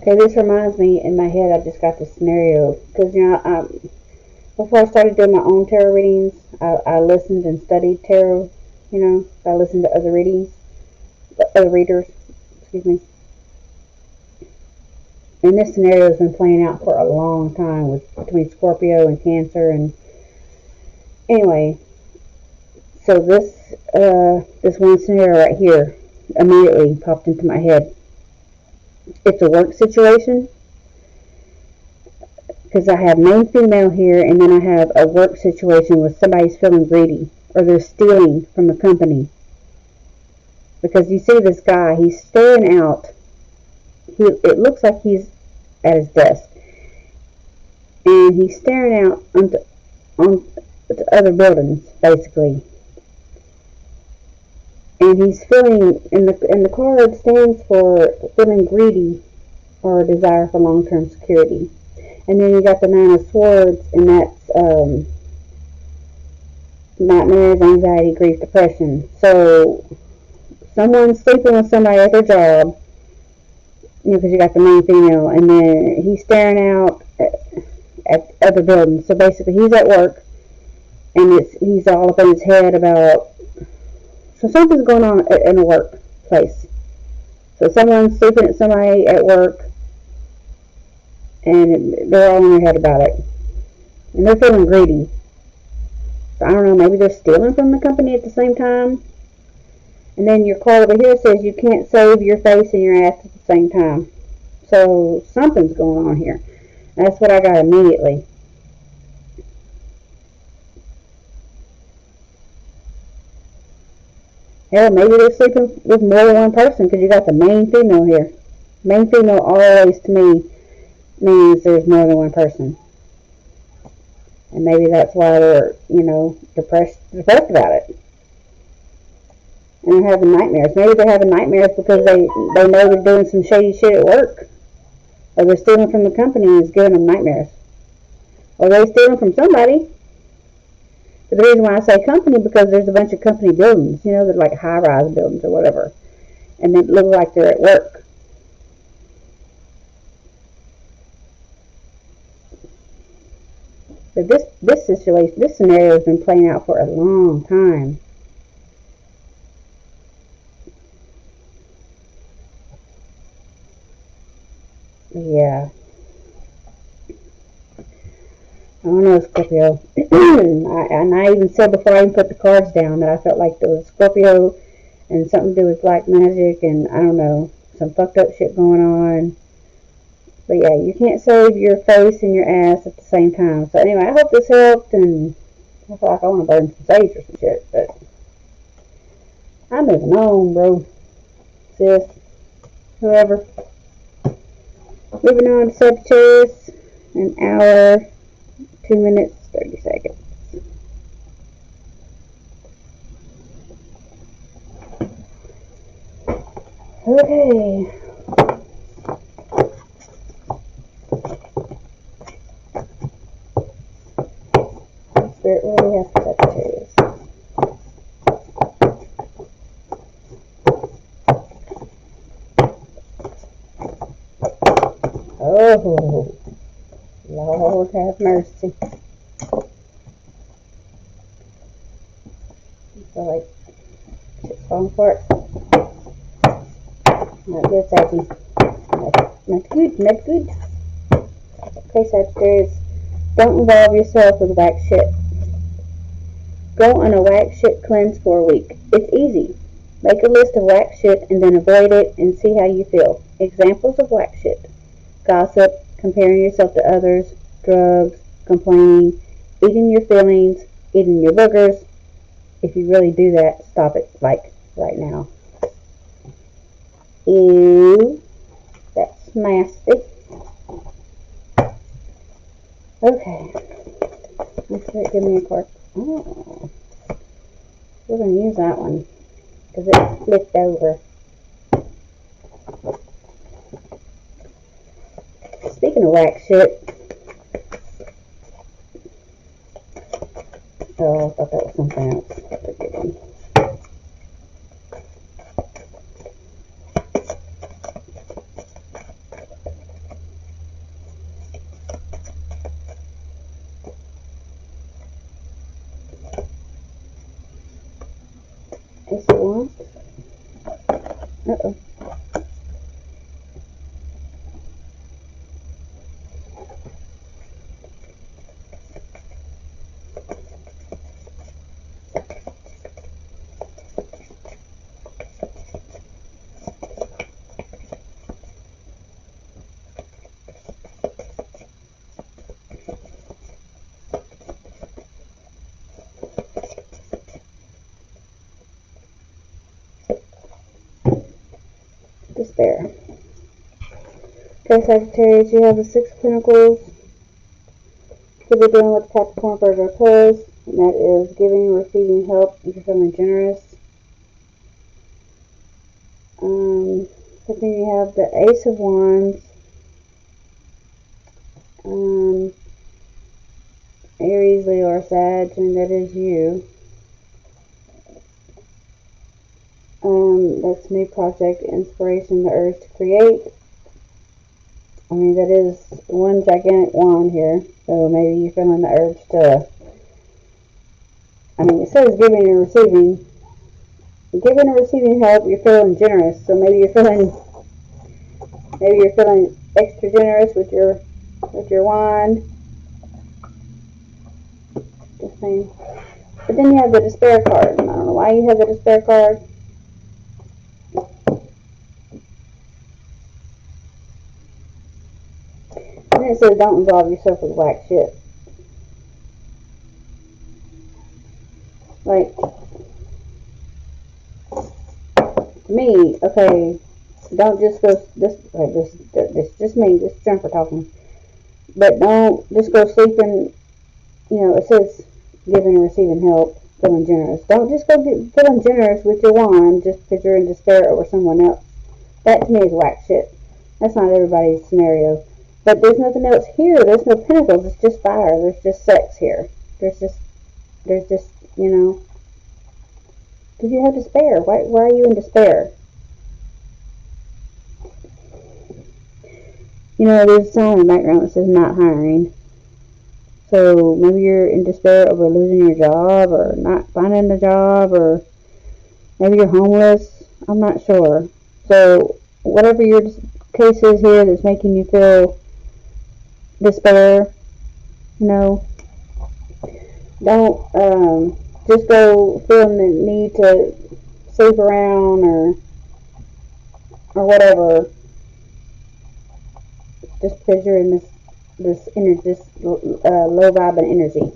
Okay, this reminds me, in my head, I just got this scenario. Because, you know, before I started doing my own tarot readings, I listened and studied tarot, you know. I listened to other readers, excuse me. And this scenario has been playing out for a long time between Scorpio and Cancer. And anyway, so this one scenario right here immediately popped into my head. It's a work situation. Because I have main female here, and then I have a work situation where somebody's feeling greedy, or they're stealing from the company. Because you see this guy, he's staring out. It looks like he's at his desk, and he's staring out onto other buildings, basically. And he's feeling, and the card stands for feeling greedy or desire for long-term security. And then you got the 9 of Swords, and that's nightmares, anxiety, grief, depression. So someone's sleeping with somebody at their job, you know, because you got the main female, and then he's staring out at other buildings. So basically, he's at work, and he's all up in his head about. So something's going on in a workplace. So someone's sleeping at somebody at work, and they're all in their head about it. And they're feeling greedy. So I don't know, maybe they're stealing from the company at the same time. And then your card over here says you can't save your face and your ass at the same time. So something's going on here. That's what I got immediately. Hell, maybe they're sleeping with more than one person because you got the main female here. Main female always, to me, means there's more than one person. And maybe that's why they're, depressed about it. And they're having nightmares. Maybe they're having nightmares because they know they're doing some shady shit at work. Or they're stealing from the company and it's giving them nightmares. Or they're stealing from somebody. But the reason why I say company because there's a bunch of company buildings. They're like high-rise buildings or whatever. And they look like they're at work. But this situation, this scenario has been playing out for a long time. Yeah. I don't know, Scorpio. I even said before I even put the cards down that I felt like there was Scorpio and something to do with black magic and I don't know, some fucked up shit going on. But yeah, you can't save your face and your ass at the same time. So anyway, I hope this helped, and I feel like I want to burn some sage or some shit, but I'm moving on, bro. Sis, whoever. Moving on to Sagittarius, an hour, 2 minutes, 30 seconds. Okay. Spirit really has Sagittarius. Oh, Lord have mercy. I feel like shit's falling apart. Not good, Saggy. Not good, not good. Okay, Sagittarius, don't involve yourself with whack shit. Go on a whack shit cleanse for a week. It's easy. Make a list of whack shit and then avoid it and see how you feel. Examples of whack shit: gossip, comparing yourself to others, drugs, complaining, eating your feelings, eating your boogers. If you really do that, stop it, like, right now. Ew, that's nasty. Okay, let's give me a card. Oh, we're going to use that one because it flipped over. Speaking of whack shit, oh, I thought that was something else. Ace of Wands. Uh-oh. Despair. Okay, Sagittarius, you have the Six of Pentacles. Could be dealing with Capricorn, Virgo, Taurus, and that is giving and receiving help if you're feeling generous. But then you have the Ace of Wands. Aries, Leo, or Sag, and that is you. That's new project, inspiration, the urge to create. I mean, that is one gigantic wand here, so maybe you're feeling the urge to, I mean, it says giving and receiving. Giving and receiving help, you're feeling generous, so maybe you're feeling extra generous with your with your wand. Just saying. But then you have the despair card. I don't know why you have the despair card. And then it says don't involve yourself with whack shit. Like, to me, okay, don't just go, this just me, this is Jennifer talking. But don't just go sleeping, you know, it says giving and receiving help, feeling generous. Don't just go feeling generous with your wand just because you're in despair over someone else. That to me is whack shit. That's not everybody's scenario. But there's nothing else here. There's no pentacles. It's just fire. There's just sex here. There's just, you know, because you have despair. Why are you in despair? You know, there's a song in the background that says not hiring. So maybe you're in despair over losing your job or not finding a job, or maybe you're homeless. I'm not sure. So whatever your case is here that's making you feel despair, you know, don't just go feeling the need to sleep around or whatever just because you're in this low vibing energy.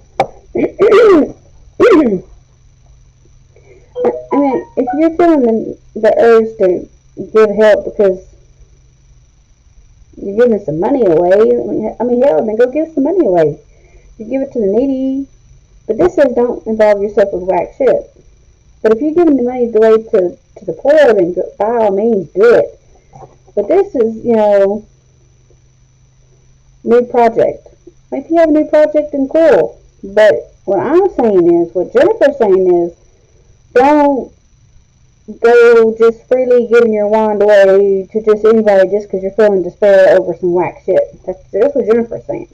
I mean, if you're feeling the urge to give help because you're giving some money away, I mean, hell, then go give some money away. You give it to the needy. But this says don't involve yourself with whack shit. But if you're giving the money away to the poor, then by all means do it. But this is, you know, new project. If you have a new project, then cool. But what I'm saying is, what Jennifer's saying is, don't go just freely giving your wand away to just anybody just because you're feeling despair over some whack shit. That's what Jennifer's saying.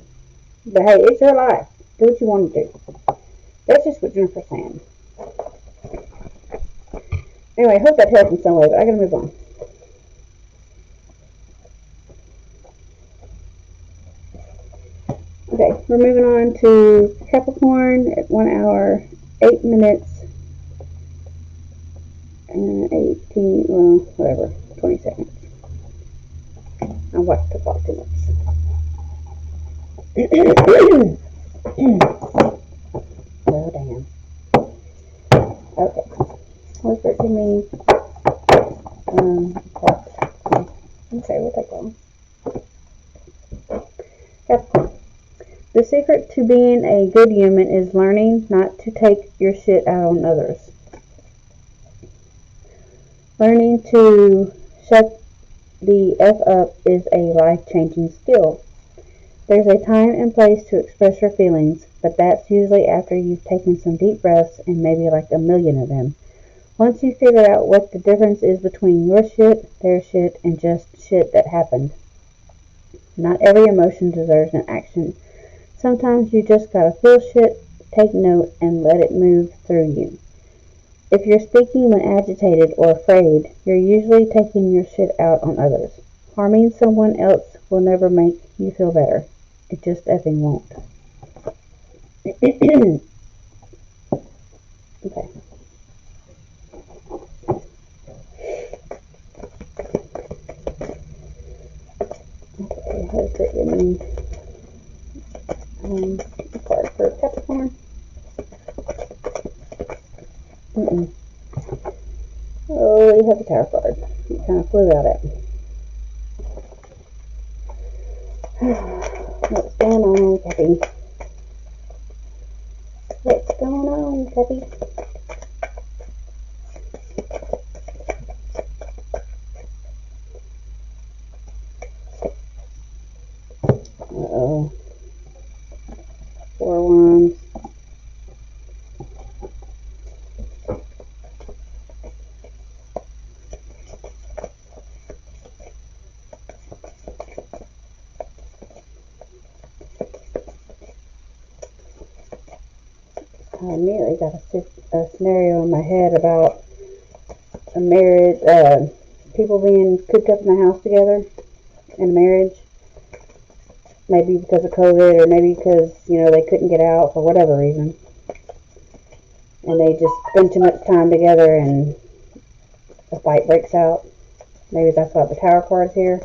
But hey, it's your life. Do what you want to do. That's just what Jennifer's saying. Anyway, I hope that helped in some way, but I gotta move on. Okay, we're moving on to Capricorn at 1 hour, 8 minutes, and 18, well, whatever, 20 seconds. I watched the clock too much. Oh, damn. Okay. What's that to me? Okay, we'll take that one. Capricorn. The secret to being a good human is learning not to take your shit out on others. Learning to shut the F up is a life-changing skill. There's a time and place to express your feelings, but that's usually after you've taken some deep breaths and maybe like a million of them. Once you figure out what the difference is between your shit, their shit, and just shit that happened. Not every emotion deserves an action. Sometimes you just gotta feel shit, take note, and let it move through you. If you're speaking when agitated or afraid, you're usually taking your shit out on others. Harming someone else will never make you feel better. It just effing won't. Okay. Okay, let's get in card for Capricorn. Oh, you have the Tower card. It kind of flew out at me. What's going on, Cappy? What's going on, Cappy? Uh-oh. 4 wands. I immediately got a scenario in my head about a marriage, people being cooped up in the house together in a marriage. maybe because of COVID, or maybe because, they couldn't get out for whatever reason. And they just spend too much time together and a fight breaks out. Maybe that's what the Tower card's here.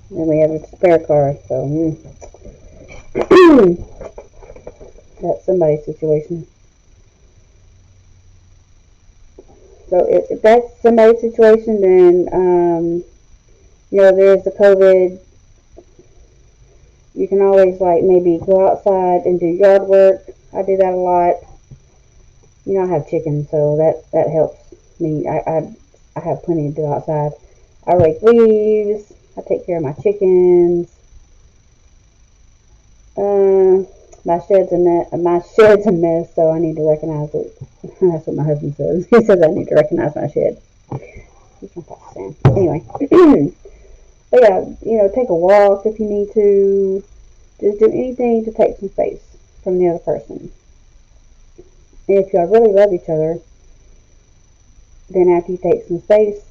Then we have a Despair card, so that's somebody's situation. So if that's somebody's situation, then there's the COVID. You can always maybe go outside and do yard work. I do that a lot. I have chickens, so that helps me. I have plenty to do outside. I rake leaves. I take care of my chickens. My shed's a mess, so I need to recognize it. That's what my husband says. He says I need to recognize my shed. He's from Pakistan. Anyway, but yeah, take a walk if you need to. Just do anything to take some space from the other person. And if y'all really love each other, then after you take some space,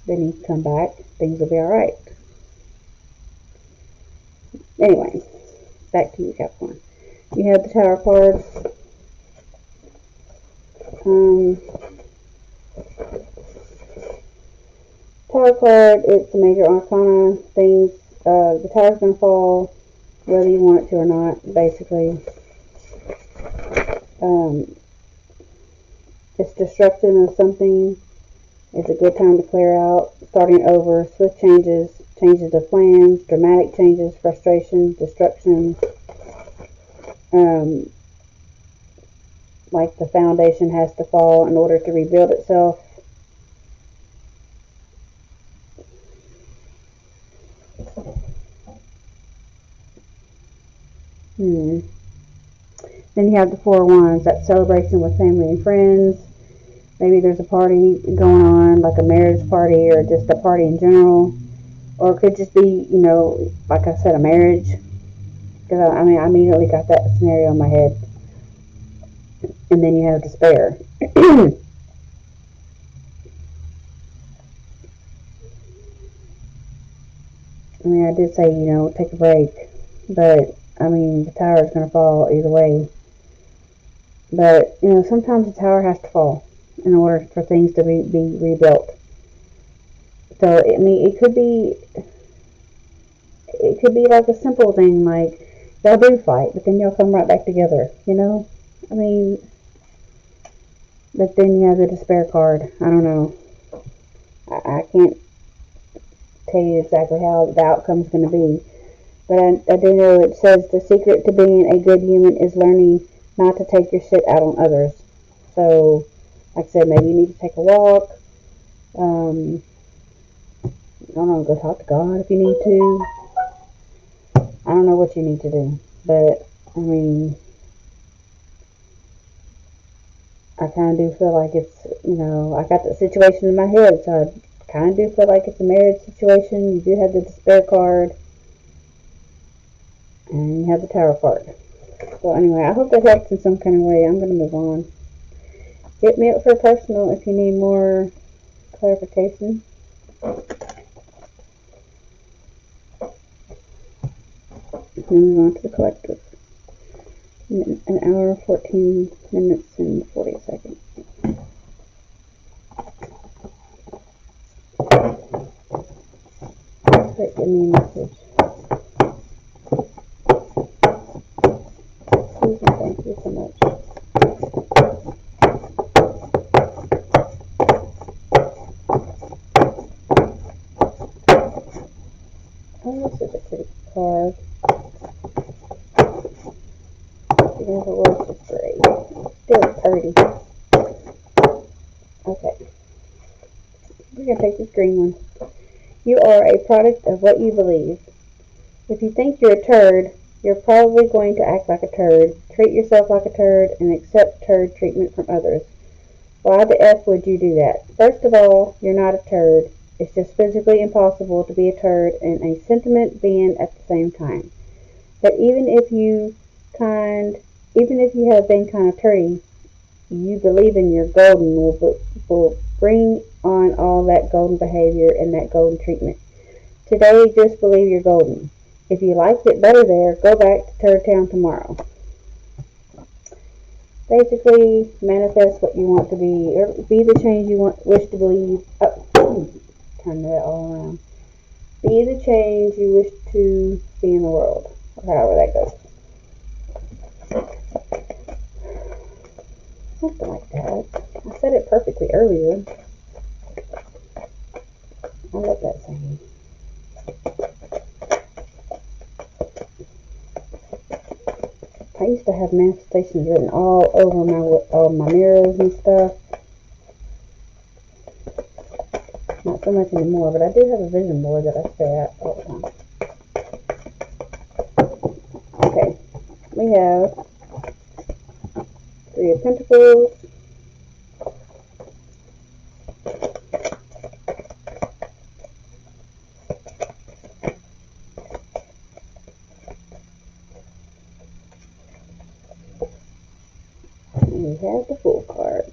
then you come back. Things will be alright. Anyway, back to you, Capricorn. You have the Tower cards. Tower card, it's a major arcana. Things, the tower's going to fall whether you want it to or not, basically. It's destruction of something. It's a good time to clear out, starting over, swift changes of plans, dramatic changes, frustration, destruction. Like the foundation has to fall in order to rebuild itself. Then you have the Four of Wands, that celebration with family and friends. Maybe there's a party going on, like a marriage party or just a party in general. Or it could just be, like I said, a marriage. Because I immediately got that scenario in my head. And then you have Despair. I did say, take a break. But, the tower is going to fall either way. But, sometimes the tower has to fall in order for things to be rebuilt. So, it could be like a simple thing, like y'all do fight, but then y'all come right back together, but then you have the Despair card. I don't know. I can't tell you exactly how the outcome's going to be. But I do know it says the secret to being a good human is learning not to take your shit out on others. So, like I said, maybe you need to take a walk. I don't know, go talk to God if you need to. I don't know what you need to do. But, I kind of do feel like it's, I got the situation in my head, so I kind of do feel like it's a marriage situation. You do have the Despair card. And you have the Tower card. So anyway, I hope that helps in some kind of way. I'm going to move on. Hit me up for personal if you need more clarification. Move on to the collective. An hour, 14 minutes, and 40 seconds. But give me a message. Susan, thank you so much. Oh, this is a pretty card. Even if it was just gray, still pretty. Okay. We're going to take this green one. You are a product of what you believe. If you think you're a turd, you're probably going to act like a turd, treat yourself like a turd, and accept turd treatment from others. Why the F would you do that? First of all, you're not a turd. It's just physically impossible to be a turd and a sentiment being at the same time. But even if you have been kind of turdy, you believe in your golden will bring on all that golden behavior and that golden treatment. Today, just believe you're golden. If you liked it better there, go back to Turd Town tomorrow. Basically, manifest what you want to be, or be the change you wish to believe. Turn that all around. Be the change you wish to see in the world, or however that goes. Something like that. I said it perfectly earlier. I love that saying. I used to have manifestations written all over my mirrors and stuff. Not so much anymore, but I do have a vision board that I stare at all the time. Okay, we have Three of Pentacles, and we have the Fool card.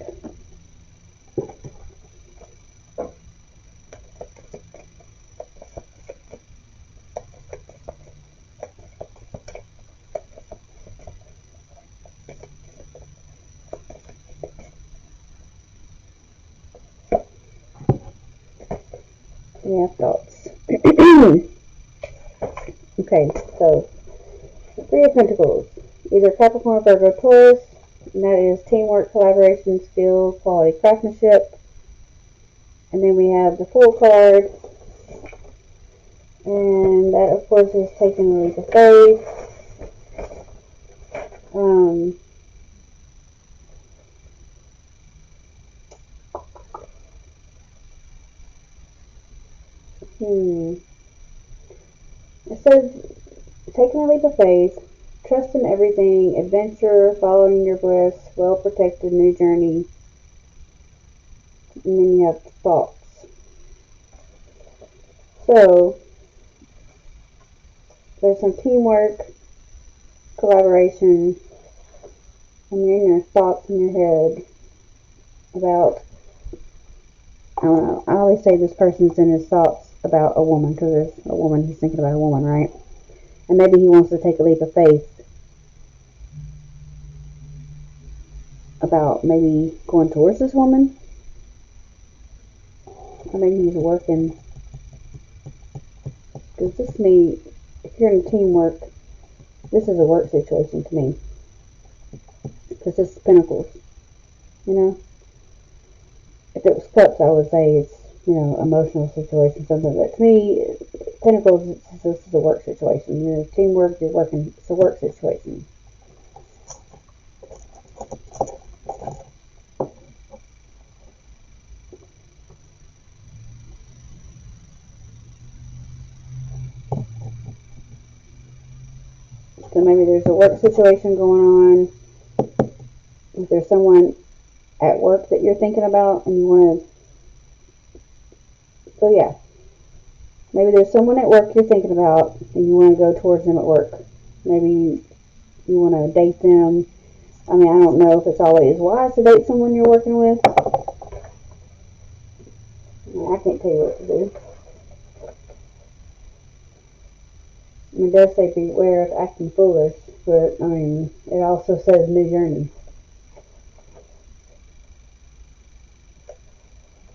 We have thoughts. Okay, so Three of Pentacles, either Capricorn, Virgo, Taurus, and that is teamwork, collaboration, skill, quality, craftsmanship. And then we have the Fool card, and that of course is taking a leap of faith. It says taking a leap of faith, trust in everything, adventure, following your bliss, well protected new journey. And then you have thoughts. So there's some teamwork, collaboration, and then your thoughts in your head about, I don't know, I always say this person's in his thoughts about a woman, because there's a woman, he's thinking about a woman, right? And maybe he wants to take a leap of faith about maybe going towards this woman, or maybe he's working, because this to me, if you're in teamwork, this is a work situation to me, because this is Pentacles, you know. If it was Cups, I would say it's, you know, emotional situation, something, but to me, Pentacles, this is a work situation, you know, teamwork, you're working, it's a work situation. So maybe there's a work situation going on. If there's someone at work that you're thinking about and you want to, so yeah, maybe there's someone at work you're thinking about and you want to go towards them at work. Maybe you want to date them. I mean, I don't know if it's always wise to date someone you're working with. I can't tell you what to do. I mean, it does say beware of acting foolish, but I mean, it also says new journey.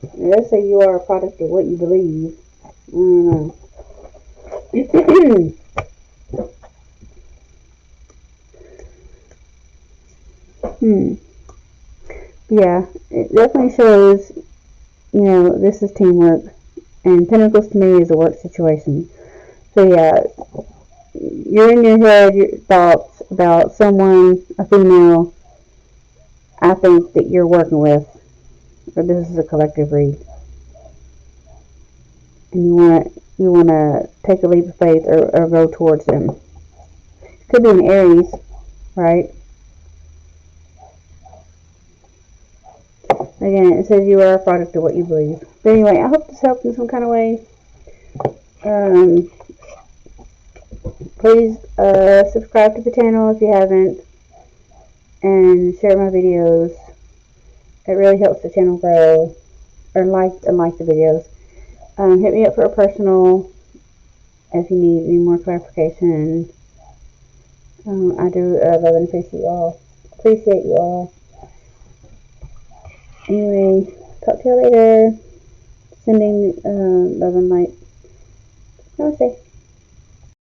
It does say you are a product of what you believe. I don't know. Yeah, it definitely shows, you know, this is teamwork, and Pentacles to me is a work situation. So yeah, you're in your head, your thoughts about someone, a female, I think that you're working with, or this is a collective read, and you want to take a leap of faith or go towards them. Could be an Aries, right? Again, it says you are a product of what you believe. But anyway, I hope this helped in some kind of way. Please subscribe to the channel if you haven't, and share my videos. It really helps the channel grow. Or like the videos. Hit me up for a personal if you need any more clarification. I do love and appreciate you all. Anyway, talk to you later. Sending love and light. Namaste.